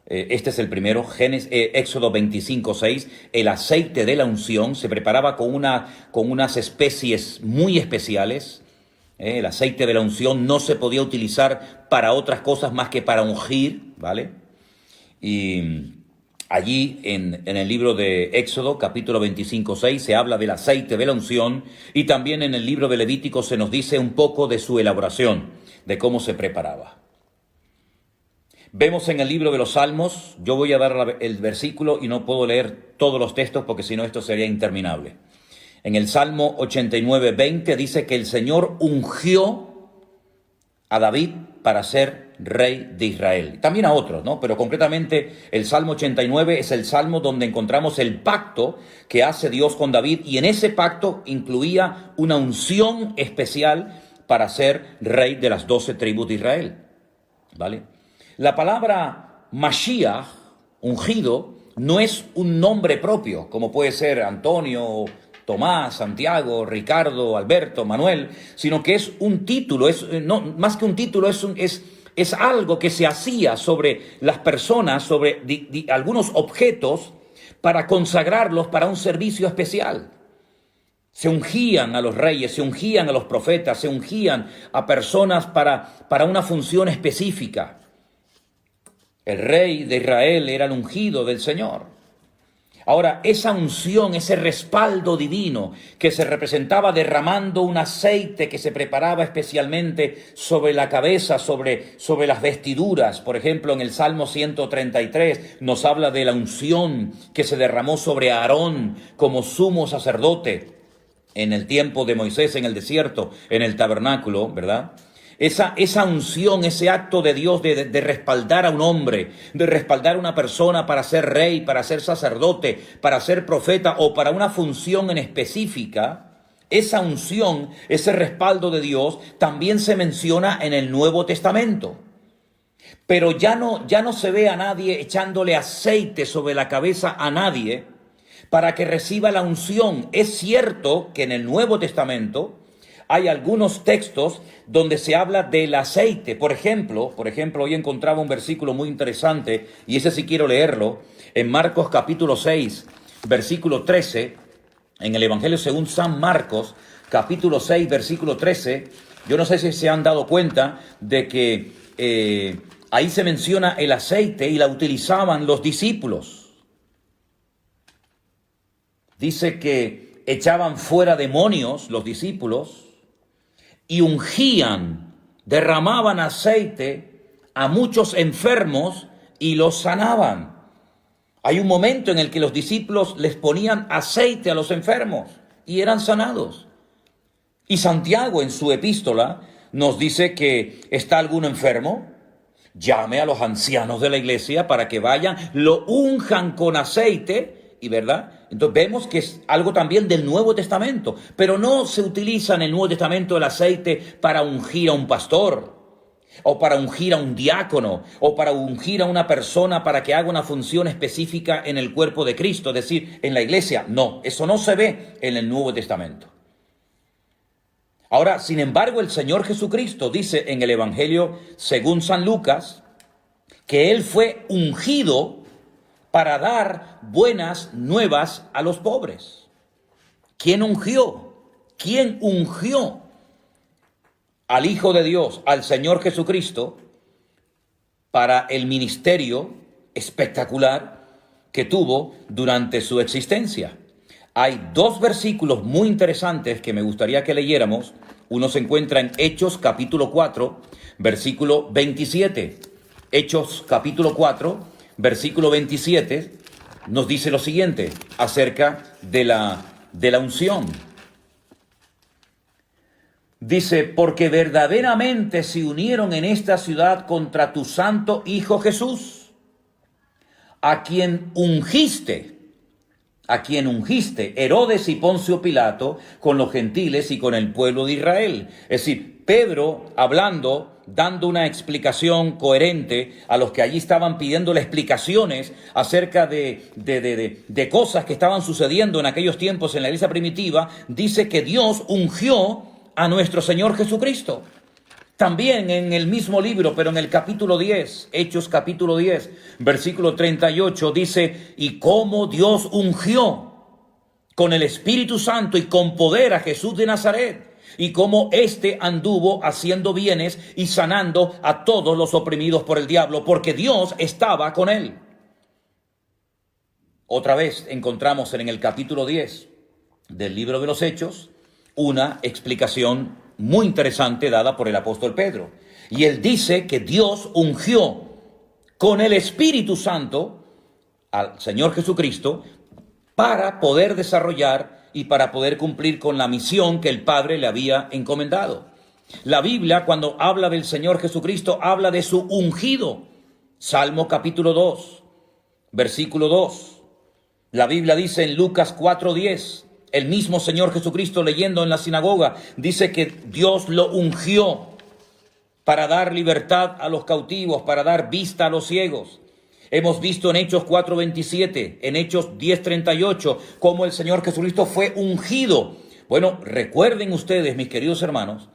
este es el primero, Éxodo 25:6. El aceite de la unción se preparaba con unas especies muy especiales. El aceite de la unción no se podía utilizar para otras cosas más que para ungir, ¿vale? Y allí en el libro de Éxodo, capítulo 25:6, se habla del aceite de la unción, y también en el libro de Levítico se nos dice un poco de su elaboración, de cómo se preparaba. Vemos en el libro de los Salmos, yo voy a dar el versículo y no puedo leer todos los textos porque si no esto sería interminable. En el Salmo 89:20 dice que el Señor ungió a David para ser rey de Israel. También a otros, ¿no? Pero concretamente el Salmo 89 es el salmo donde encontramos el pacto que hace Dios con David, y en ese pacto incluía una unción especial para ser rey de las 12 tribus de Israel, ¿vale? La palabra Mashiach, ungido, no es un nombre propio, como puede ser Antonio, Tomás, Santiago, Ricardo, Alberto, Manuel, sino que es un título, más que un título, es algo que se hacía sobre las personas, sobre algunos objetos, para consagrarlos para un servicio especial. Se ungían a los reyes, se ungían a los profetas, se ungían a personas para una función específica. El rey de Israel era el ungido del Señor. Ahora, esa unción, ese respaldo divino que se representaba derramando un aceite que se preparaba especialmente sobre la cabeza, sobre las vestiduras. Por ejemplo, en el Salmo 133 nos habla de la unción que se derramó sobre Aarón como sumo sacerdote en el tiempo de Moisés en el desierto, en el tabernáculo, ¿verdad? Esa unción, ese acto de Dios de respaldar a un hombre, de respaldar a una persona para ser rey, para ser sacerdote, para ser profeta o para una función en específica, esa unción, ese respaldo de Dios también se menciona en el Nuevo Testamento. Pero ya no se ve a nadie echándole aceite sobre la cabeza a nadie para que reciba la unción. Es cierto que en el Nuevo Testamento hay algunos textos donde se habla del aceite. Por ejemplo, hoy encontraba un versículo muy interesante, y ese sí quiero leerlo, en Marcos capítulo 6, versículo 13, en el Evangelio según San Marcos, capítulo 6, versículo 13, yo no sé si se han dado cuenta de que ahí se menciona el aceite y la utilizaban los discípulos. Dice que echaban fuera demonios los discípulos, y ungían, derramaban aceite a muchos enfermos y los sanaban. Hay un momento en el que los discípulos les ponían aceite a los enfermos y eran sanados. Y Santiago en su epístola nos dice que está alguno enfermo, llame a los ancianos de la iglesia para que vayan, lo unjan con aceite, y verdad. Entonces vemos que es algo también del Nuevo Testamento, pero no se utiliza en el Nuevo Testamento el aceite para ungir a un pastor, o para ungir a un diácono, o para ungir a una persona para que haga una función específica en el cuerpo de Cristo, es decir, en la iglesia. No, eso no se ve en el Nuevo Testamento. Ahora, sin embargo, el Señor Jesucristo dice en el Evangelio según San Lucas que Él fue ungido para dar buenas nuevas a los pobres. ¿Quién ungió? ¿Quién ungió al Hijo de Dios, al Señor Jesucristo, para el ministerio espectacular que tuvo durante su existencia? Hay dos versículos muy interesantes que me gustaría que leyéramos. Uno se encuentra en Hechos capítulo 4, versículo 27. Hechos capítulo 4, versículo 27, nos dice lo siguiente acerca de la unción. Dice, porque verdaderamente se unieron en esta ciudad contra tu santo Hijo Jesús, a quien ungiste, Herodes y Poncio Pilato, con los gentiles y con el pueblo de Israel. Es decir, Pedro hablando, dando una explicación coherente a los que allí estaban pidiéndole explicaciones acerca de cosas que estaban sucediendo en aquellos tiempos en la iglesia primitiva, dice que Dios ungió a nuestro Señor Jesucristo. También en el mismo libro, pero en el capítulo 10, Hechos capítulo 10, versículo 38, dice, y cómo Dios ungió con el Espíritu Santo y con poder a Jesús de Nazaret, y cómo éste anduvo haciendo bienes y sanando a todos los oprimidos por el diablo, porque Dios estaba con él. Otra vez encontramos en el capítulo 10 del libro de los Hechos una explicación muy interesante dada por el apóstol Pedro. Y él dice que Dios ungió con el Espíritu Santo al Señor Jesucristo para poder desarrollar y para poder cumplir con la misión que el Padre le había encomendado. La Biblia, cuando habla del Señor Jesucristo, habla de su ungido. Salmo capítulo 2, versículo 2. La Biblia dice en Lucas 4:10, el mismo Señor Jesucristo leyendo en la sinagoga, dice que Dios lo ungió para dar libertad a los cautivos, para dar vista a los ciegos. Hemos visto en Hechos 4:27, en Hechos 10:38, cómo el Señor Jesucristo fue ungido. Bueno, recuerden ustedes, mis queridos hermanos,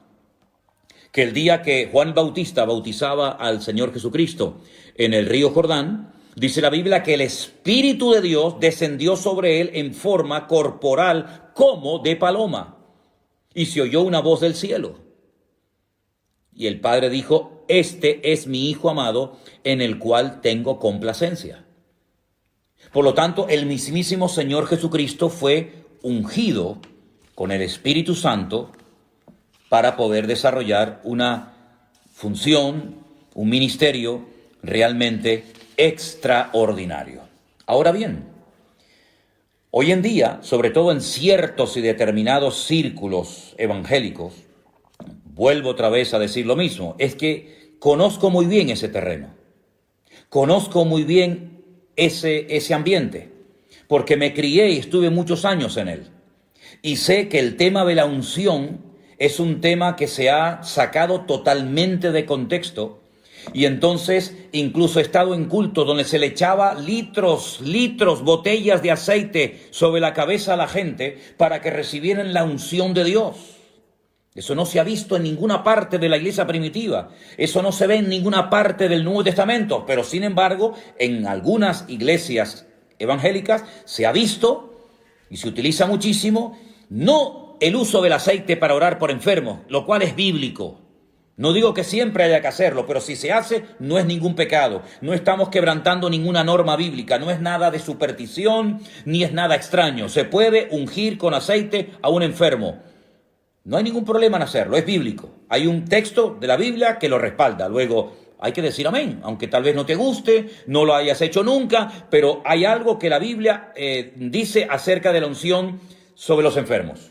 que el día que Juan Bautista bautizaba al Señor Jesucristo en el río Jordán, dice la Biblia que el Espíritu de Dios descendió sobre él en forma corporal como de paloma. Y se oyó una voz del cielo. Y el Padre dijo, este es mi Hijo amado, en el cual tengo complacencia. Por lo tanto, el mismísimo Señor Jesucristo fue ungido con el Espíritu Santo para poder desarrollar una función, un ministerio realmente extraordinario. Ahora bien, hoy en día, sobre todo en ciertos y determinados círculos evangélicos, vuelvo otra vez a decir lo mismo, es que conozco muy bien ese terreno, conozco muy bien ese ambiente, porque me crié y estuve muchos años en él, y sé que el tema de la unción es un tema que se ha sacado totalmente de contexto. Y entonces incluso he estado en culto donde se le echaba litros, botellas de aceite sobre la cabeza a la gente para que recibieran la unción de Dios. Eso no se ha visto en ninguna parte de la iglesia primitiva. Eso no se ve en ninguna parte del Nuevo Testamento. Pero sin embargo, en algunas iglesias evangélicas se ha visto y se utiliza muchísimo, no el uso del aceite para orar por enfermos, lo cual es bíblico. No digo que siempre haya que hacerlo, pero si se hace, no es ningún pecado. No estamos quebrantando ninguna norma bíblica. No es nada de superstición, ni es nada extraño. Se puede ungir con aceite a un enfermo. No hay ningún problema en hacerlo, es bíblico. Hay un texto de la Biblia que lo respalda. Luego, hay que decir amén, aunque tal vez no te guste, no lo hayas hecho nunca, pero hay algo que la Biblia dice acerca de la unción sobre los enfermos.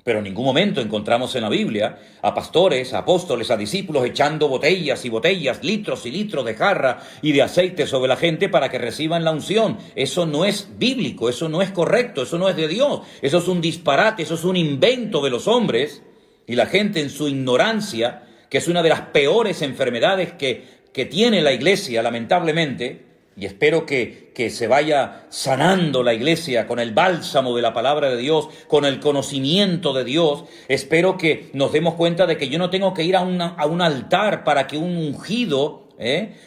Pero en ningún momento encontramos en la Biblia a pastores, a apóstoles, a discípulos echando botellas y botellas, litros y litros de jarra y de aceite sobre la gente para que reciban la unción. Eso no es bíblico, eso no es correcto, eso no es de Dios. Eso es un disparate, eso es un invento de los hombres. Y la gente en su ignorancia, que es una de las peores enfermedades que tiene la iglesia, lamentablemente, y espero que se vaya sanando la iglesia con el bálsamo de la palabra de Dios, con el conocimiento de Dios. Espero que nos demos cuenta de que yo no tengo que ir a un altar para que un ungido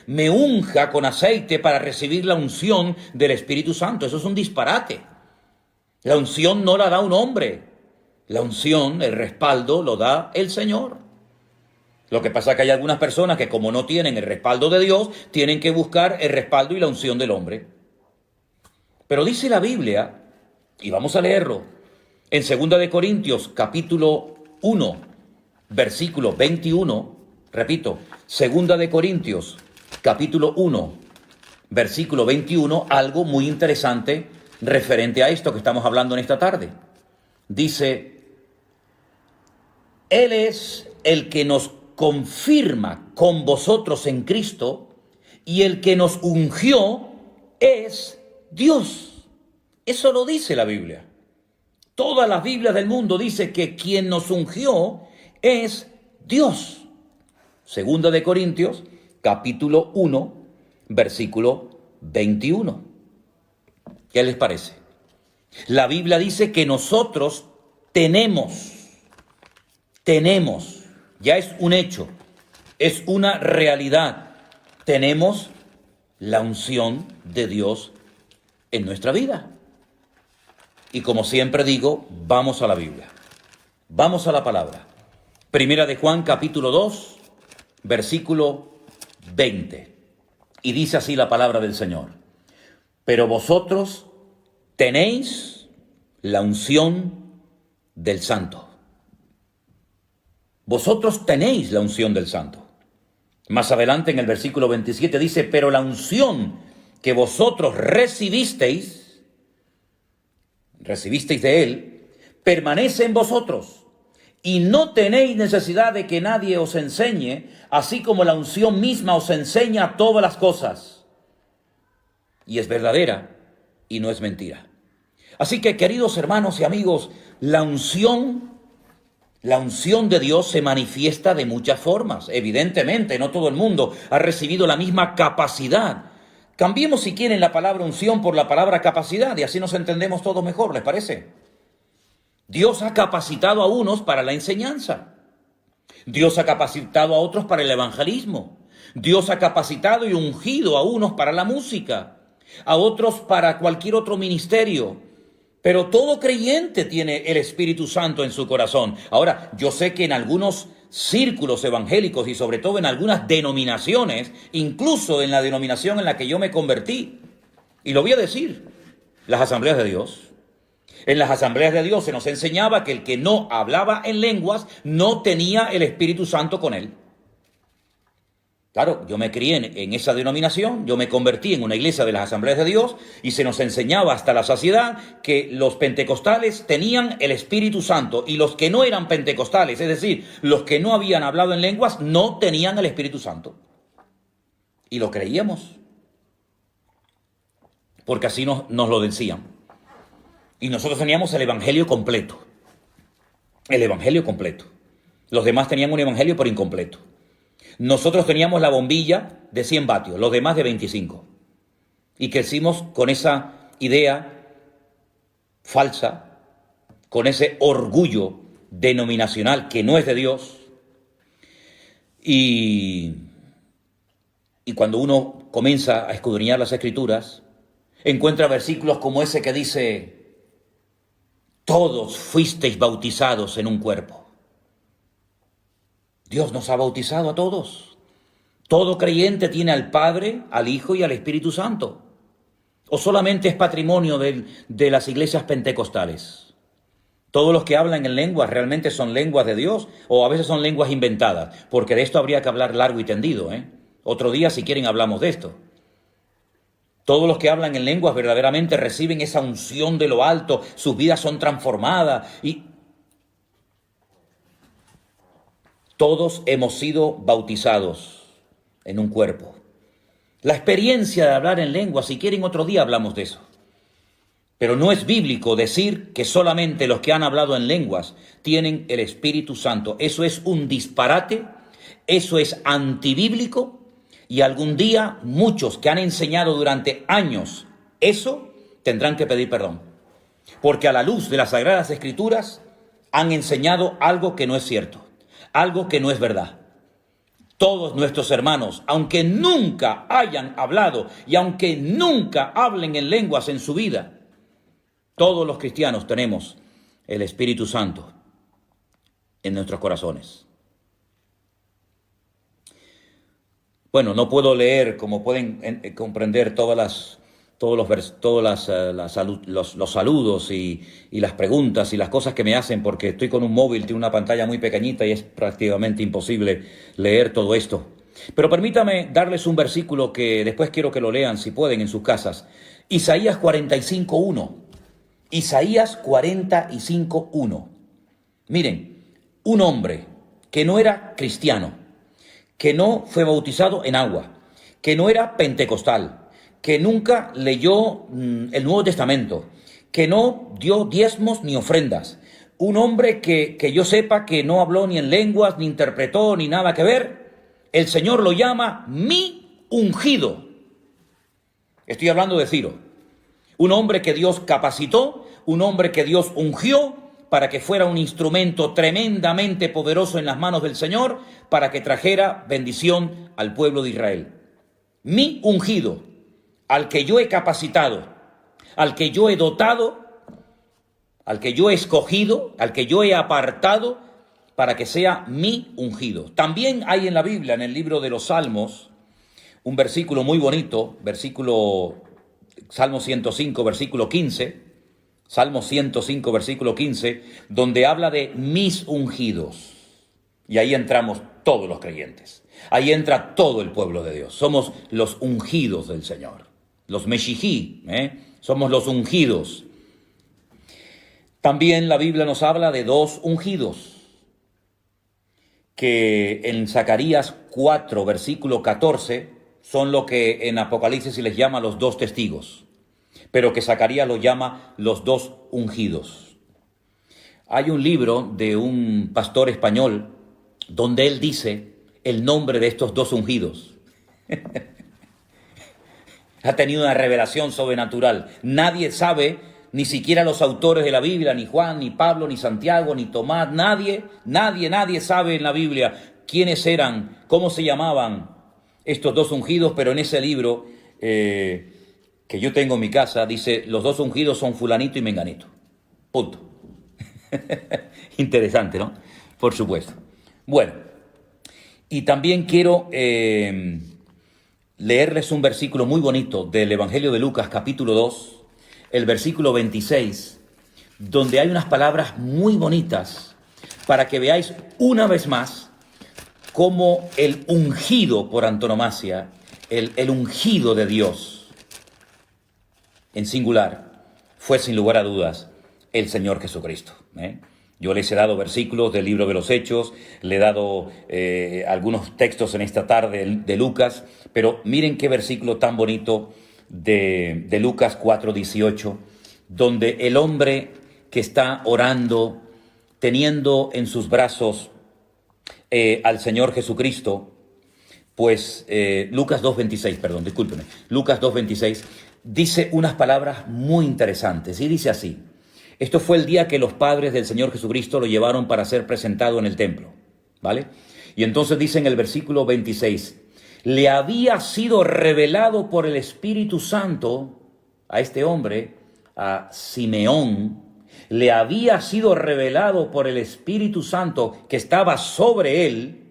me unja con aceite para recibir la unción del Espíritu Santo. Eso es un disparate. La unción no la da un hombre. La unción, el respaldo, lo da el Señor. Lo que pasa es que hay algunas personas que, como no tienen el respaldo de Dios, tienen que buscar el respaldo y la unción del hombre. Pero dice la Biblia, y vamos a leerlo, en 2 de Corintios, capítulo 1, versículo 21, repito, 2 de Corintios, capítulo 1, versículo 21, algo muy interesante referente a esto que estamos hablando en esta tarde. Dice, Él es el que nos confirma con vosotros en Cristo, y el que nos ungió es Dios. Eso lo dice la Biblia. Todas las Biblias del mundo dice que quien nos ungió es Dios. 2 de Corintios, capítulo 1, versículo 21. ¿Qué les parece? La Biblia dice que nosotros tenemos, ya es un hecho, es una realidad. Tenemos la unción de Dios en nuestra vida. Y como siempre digo, vamos a la Biblia. Vamos a la palabra. Primera de Juan, capítulo 2, versículo 20. Y dice así la palabra del Señor. Pero vosotros tenéis la unción del Santo. Vosotros tenéis la unción del Santo. Más adelante en el versículo 27 dice, pero la unción que vosotros recibisteis de Él, permanece en vosotros, y no tenéis necesidad de que nadie os enseñe, así como la unción misma os enseña todas las cosas. Y es verdadera y no es mentira. Así que, queridos hermanos y amigos, la unción de Dios se manifiesta de muchas formas. Evidentemente, no todo el mundo ha recibido la misma capacidad. Cambiemos, si quieren, la palabra unción por la palabra capacidad y así nos entendemos todos mejor, ¿les parece? Dios ha capacitado a unos para la enseñanza. Dios ha capacitado a otros para el evangelismo. Dios ha capacitado y ungido a unos para la música, a otros para cualquier otro ministerio. Pero todo creyente tiene el Espíritu Santo en su corazón. Ahora, yo sé que en algunos círculos evangélicos y sobre todo en algunas denominaciones, incluso en la denominación en la que yo me convertí, y lo voy a decir, las asambleas de Dios. En las asambleas de Dios se nos enseñaba que el que no hablaba en lenguas no tenía el Espíritu Santo con él. Claro, yo me crié en esa denominación, yo me convertí en una iglesia de las asambleas de Dios y se nos enseñaba hasta la saciedad que los pentecostales tenían el Espíritu Santo y los que no eran pentecostales, es decir, los que no habían hablado en lenguas, no tenían el Espíritu Santo. Y lo creíamos, porque así nos lo decían. Y nosotros teníamos el evangelio completo, el evangelio completo. Los demás tenían un evangelio por incompleto. Nosotros teníamos la bombilla de 100 vatios, los demás de 25. Y crecimos con esa idea falsa, con ese orgullo denominacional que no es de Dios. Y cuando uno comienza a escudriñar las Escrituras, encuentra versículos como ese que dice, todos fuisteis bautizados en un cuerpo. Dios nos ha bautizado a todos. Todo creyente tiene al Padre, al Hijo y al Espíritu Santo. ¿O solamente es patrimonio de las iglesias pentecostales? Todos los que hablan en lenguas realmente son lenguas de Dios o a veces son lenguas inventadas, porque de esto habría que hablar largo y tendido, Otro día, si quieren, hablamos de esto. Todos los que hablan en lenguas verdaderamente reciben esa unción de lo alto, sus vidas son transformadas y todos hemos sido bautizados en un cuerpo. La experiencia de hablar en lenguas, si quieren, otro día hablamos de eso. Pero no es bíblico decir que solamente los que han hablado en lenguas tienen el Espíritu Santo. Eso es un disparate, eso es antibíblico, y algún día muchos que han enseñado durante años eso tendrán que pedir perdón. Porque a la luz de las Sagradas Escrituras han enseñado algo que no es cierto, algo que no es verdad. Todos nuestros hermanos, aunque nunca hayan hablado y aunque nunca hablen en lenguas en su vida, todos los cristianos tenemos el Espíritu Santo en nuestros corazones. Bueno, no puedo leer, como pueden comprender, todos los saludos y las preguntas y las cosas que me hacen, porque estoy con un móvil, tiene una pantalla muy pequeñita y es prácticamente imposible leer todo esto. Pero permítame darles un versículo que después quiero que lo lean, si pueden, en sus casas. Isaías 45:1. Isaías 45:1. Miren, un hombre que no era cristiano, que no fue bautizado en agua, que no era pentecostal, que nunca leyó el Nuevo Testamento, que no dio diezmos ni ofrendas, un hombre que yo sepa que no habló ni en lenguas, ni interpretó, ni nada que ver, el Señor lo llama mi ungido. Estoy hablando de Ciro. Un hombre que Dios capacitó, un hombre que Dios ungió para que fuera un instrumento tremendamente poderoso en las manos del Señor, para que trajera bendición al pueblo de Israel. Mi ungido, al que yo he capacitado, al que yo he dotado, al que yo he escogido, al que yo he apartado, para que sea mi ungido. También hay en la Biblia, en el libro de los Salmos, un versículo muy bonito, Salmo 105, versículo 15, Salmo 105, versículo 15, donde habla de mis ungidos. Y ahí entramos todos los creyentes. Ahí entra todo el pueblo de Dios. Somos los ungidos del Señor. Los Meshijí, somos los ungidos. También la Biblia nos habla de dos ungidos, que en Zacarías 4, versículo 14, son lo que en Apocalipsis se les llama los dos testigos, pero que Zacarías los llama los dos ungidos. Hay un libro de un pastor español donde él dice el nombre de estos dos ungidos. Ha tenido una revelación sobrenatural. Nadie sabe, ni siquiera los autores de la Biblia, ni Juan, ni Pablo, ni Santiago, ni Tomás, nadie sabe en la Biblia quiénes eran, cómo se llamaban estos dos ungidos, pero en ese libro que yo tengo en mi casa dice los dos ungidos son fulanito y menganito. Punto. Interesante, ¿no? Por supuesto. Bueno, y también quiero leerles un versículo muy bonito del Evangelio de Lucas, capítulo 2, el versículo 26, donde hay unas palabras muy bonitas para que veáis una vez más cómo el ungido por antonomasia, el ungido de Dios, en singular, fue sin lugar a dudas el Señor Jesucristo. Yo les he dado versículos del libro de los Hechos, le he dado algunos textos en esta tarde de Lucas, pero miren qué versículo tan bonito de Lucas 4:18, donde el hombre que está orando, teniendo en sus brazos al Señor Jesucristo, pues Lucas 2:26, perdón, discúlpenme, Lucas 2:26, dice unas palabras muy interesantes y dice así: esto fue el día que los padres del Señor Jesucristo lo llevaron para ser presentado en el templo, ¿vale? Y entonces dice en el versículo 26, le había sido revelado por el Espíritu Santo a este hombre, a Simeón, le había sido revelado por el Espíritu Santo que estaba sobre él,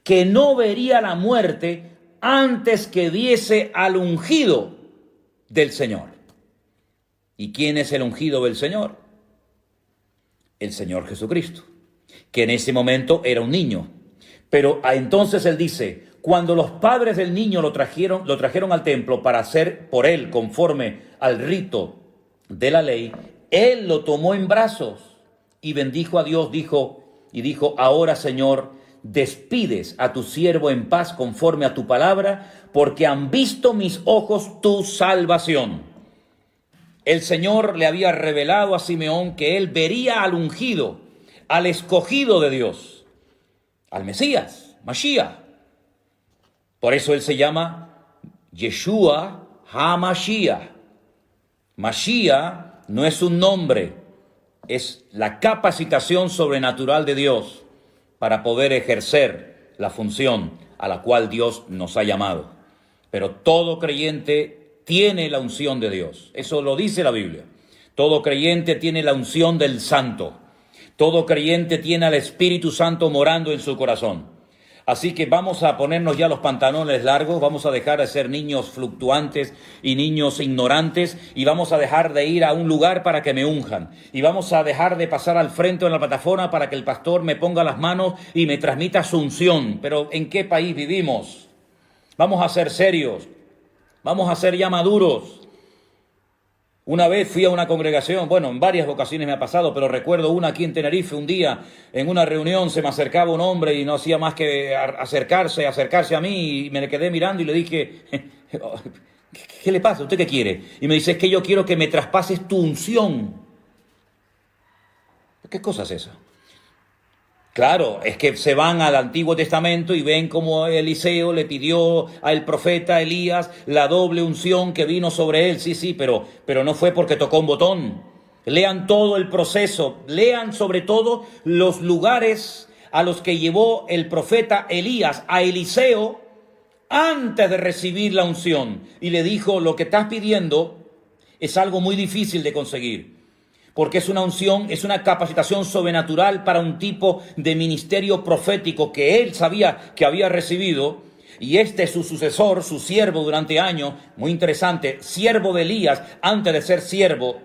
que no vería la muerte antes que viese al ungido del Señor. ¿Y quién es el ungido del Señor? El Señor Jesucristo, que en ese momento era un niño. Pero entonces él dice, Cuando los padres del niño lo trajeron al templo para hacer por él conforme al rito de la ley, él lo tomó en brazos y bendijo a Dios, dijo, ahora, Señor, despides a tu siervo en paz conforme a tu palabra, porque han visto mis ojos tu salvación. El Señor le había revelado a Simeón que él vería al ungido, al escogido de Dios, al Mesías, Mashiach. Por eso él se llama Yeshua HaMashiach. Mashiach no es un nombre, es la capacitación sobrenatural de Dios para poder ejercer la función a la cual Dios nos ha llamado. Pero todo creyente tiene la unción de Dios. Eso lo dice la Biblia. Todo creyente tiene la unción del Santo. Todo creyente tiene al Espíritu Santo morando en su corazón. Así que vamos a ponernos ya los pantalones largos, vamos a dejar de ser niños fluctuantes y niños ignorantes y vamos a dejar de ir a un lugar para que me unjan. Y vamos a dejar de pasar al frente en la plataforma para que el pastor me ponga las manos y me transmita su unción. Pero ¿en qué país vivimos? Vamos a ser serios, vamos a ser ya maduros. Una vez fui a una congregación, bueno, en varias ocasiones me ha pasado, pero recuerdo una aquí en Tenerife, un día, en una reunión se me acercaba un hombre y no hacía más que acercarse a mí y me le quedé mirando y le dije, ¿qué le pasa? ¿Usted qué quiere? Y me dice, es que yo quiero que me traspases tu unción. ¿Qué cosa es esa? Claro, es que se van al Antiguo Testamento y ven cómo Eliseo le pidió al profeta Elías la doble unción que vino sobre él. Sí, pero no fue porque tocó un botón. Lean todo el proceso, lean sobre todo los lugares a los que llevó el profeta Elías a Eliseo antes de recibir la unción. Y le dijo, lo que estás pidiendo es algo muy difícil de conseguir. Porque es una unción, es una capacitación sobrenatural para un tipo de ministerio profético que él sabía que había recibido. Y su sucesor, su siervo durante años, muy interesante, siervo de Elías, antes de ser siervo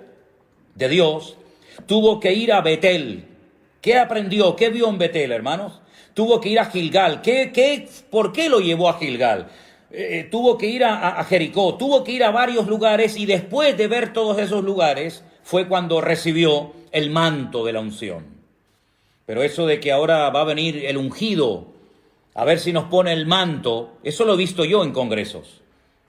de Dios, tuvo que ir a Betel. ¿Qué aprendió? ¿Qué vio en Betel, hermanos? Tuvo que ir a Gilgal. ¿Por qué lo llevó a Gilgal? Tuvo que ir a Jericó, tuvo que ir a varios lugares y después de ver todos esos lugares fue cuando recibió el manto de la unción. Pero eso de que ahora va a venir el ungido, a ver si nos pone el manto, eso lo he visto yo en congresos.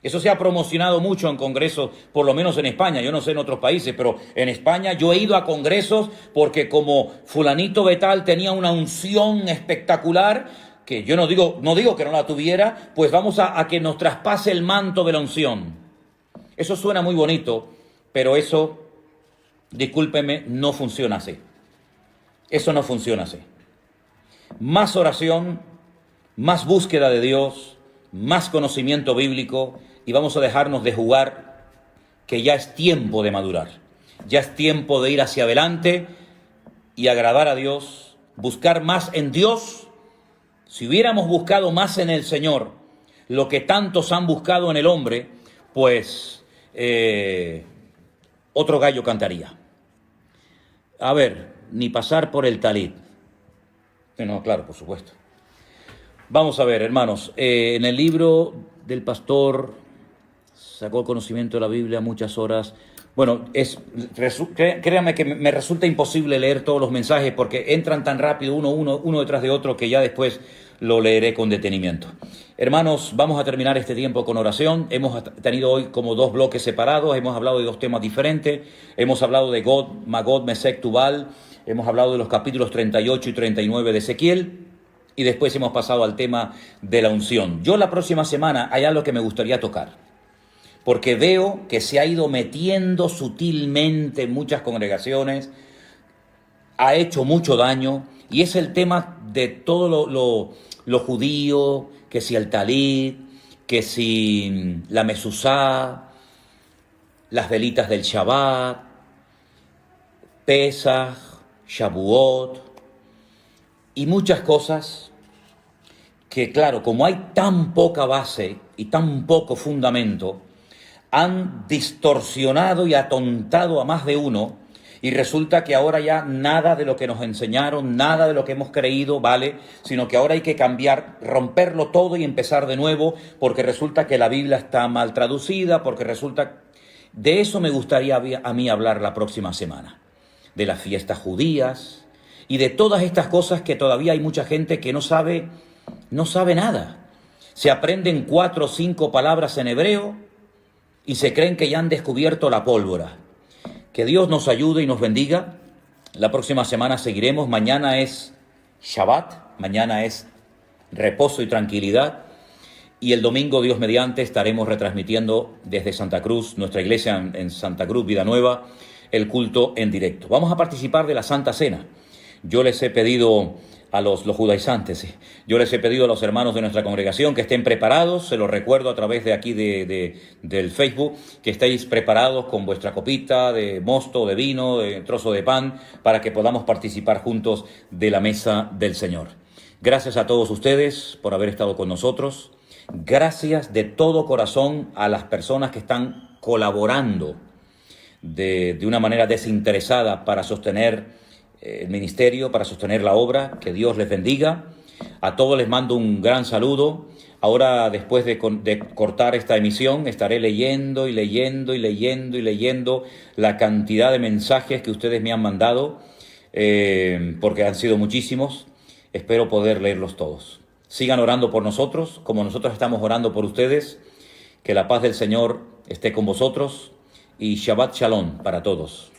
Eso se ha promocionado mucho en congresos, por lo menos en España, yo no sé en otros países, pero en España yo he ido a congresos porque como fulanito de tal tenía una unción espectacular, que yo no digo que no la tuviera, pues vamos a que nos traspase el manto de la unción. Eso suena muy bonito, pero eso, discúlpeme, no funciona así. Eso no funciona así. Más oración, más búsqueda de Dios, más conocimiento bíblico y vamos a dejarnos de jugar, que ya es tiempo de madurar. Ya es tiempo de ir hacia adelante y agradar a Dios, buscar más en Dios. Si hubiéramos buscado más en el Señor lo que tantos han buscado en el hombre, pues otro gallo cantaría. A ver, ni pasar por el talit. No, claro, por supuesto. Vamos a ver, hermanos, en el libro del pastor sacó el conocimiento de la Biblia muchas horas. Bueno, créanme que me resulta imposible leer todos los mensajes porque entran tan rápido uno detrás de otro que ya después lo leeré con detenimiento. Hermanos, vamos a terminar este tiempo con oración. Hemos tenido hoy como 2 bloques separados, hemos hablado de 2 temas diferentes. Hemos hablado de Gog, Magog, Mesec, Tubal, hemos hablado de los capítulos 38 y 39 de Ezequiel. Y después hemos pasado al tema de la unción. Yo la próxima semana hay algo que me gustaría tocar, porque veo que se ha ido metiendo sutilmente en muchas congregaciones, ha hecho mucho daño, y es el tema de todo lo judío, que si el talit, que si la mezuzá, las velitas del Shabbat, Pesach, Shavuot, y muchas cosas que, claro, como hay tan poca base y tan poco fundamento, han distorsionado y atontado a más de uno Y resulta que ahora ya nada de lo que nos enseñaron, nada de lo que hemos creído vale, sino que ahora hay que cambiar, romperlo todo y empezar de nuevo, porque resulta que la Biblia está mal traducida, porque resulta... De eso me gustaría a mí hablar la próxima semana, de las fiestas judías y de todas estas cosas que todavía hay mucha gente que no sabe nada. Se aprenden 4 o 5 palabras en hebreo y se creen que ya han descubierto la pólvora. Que Dios nos ayude y nos bendiga. La próxima semana seguiremos. Mañana es Shabbat, mañana es reposo y tranquilidad. Y el domingo, Dios mediante, estaremos retransmitiendo desde Santa Cruz, nuestra iglesia en Santa Cruz, Vida Nueva, el culto en directo. Vamos a participar de la Santa Cena. Yo les he pedido a los judaizantes, sí. Yo les he pedido a los hermanos de nuestra congregación que estén preparados, se los recuerdo a través de aquí del Facebook, que estéis preparados con vuestra copita de mosto, de vino, de trozo de pan, para que podamos participar juntos de la mesa del Señor. Gracias a todos ustedes por haber estado con nosotros. Gracias de todo corazón a las personas que están colaborando de una manera desinteresada para sostener el ministerio, para sostener la obra. Que Dios les bendiga. A todos les mando un gran saludo. Ahora, después de cortar esta emisión, estaré leyendo la cantidad de mensajes que ustedes me han mandado, porque han sido muchísimos. Espero poder leerlos todos. Sigan orando por nosotros, como nosotros estamos orando por ustedes. Que la paz del Señor esté con vosotros y Shabbat Shalom para todos.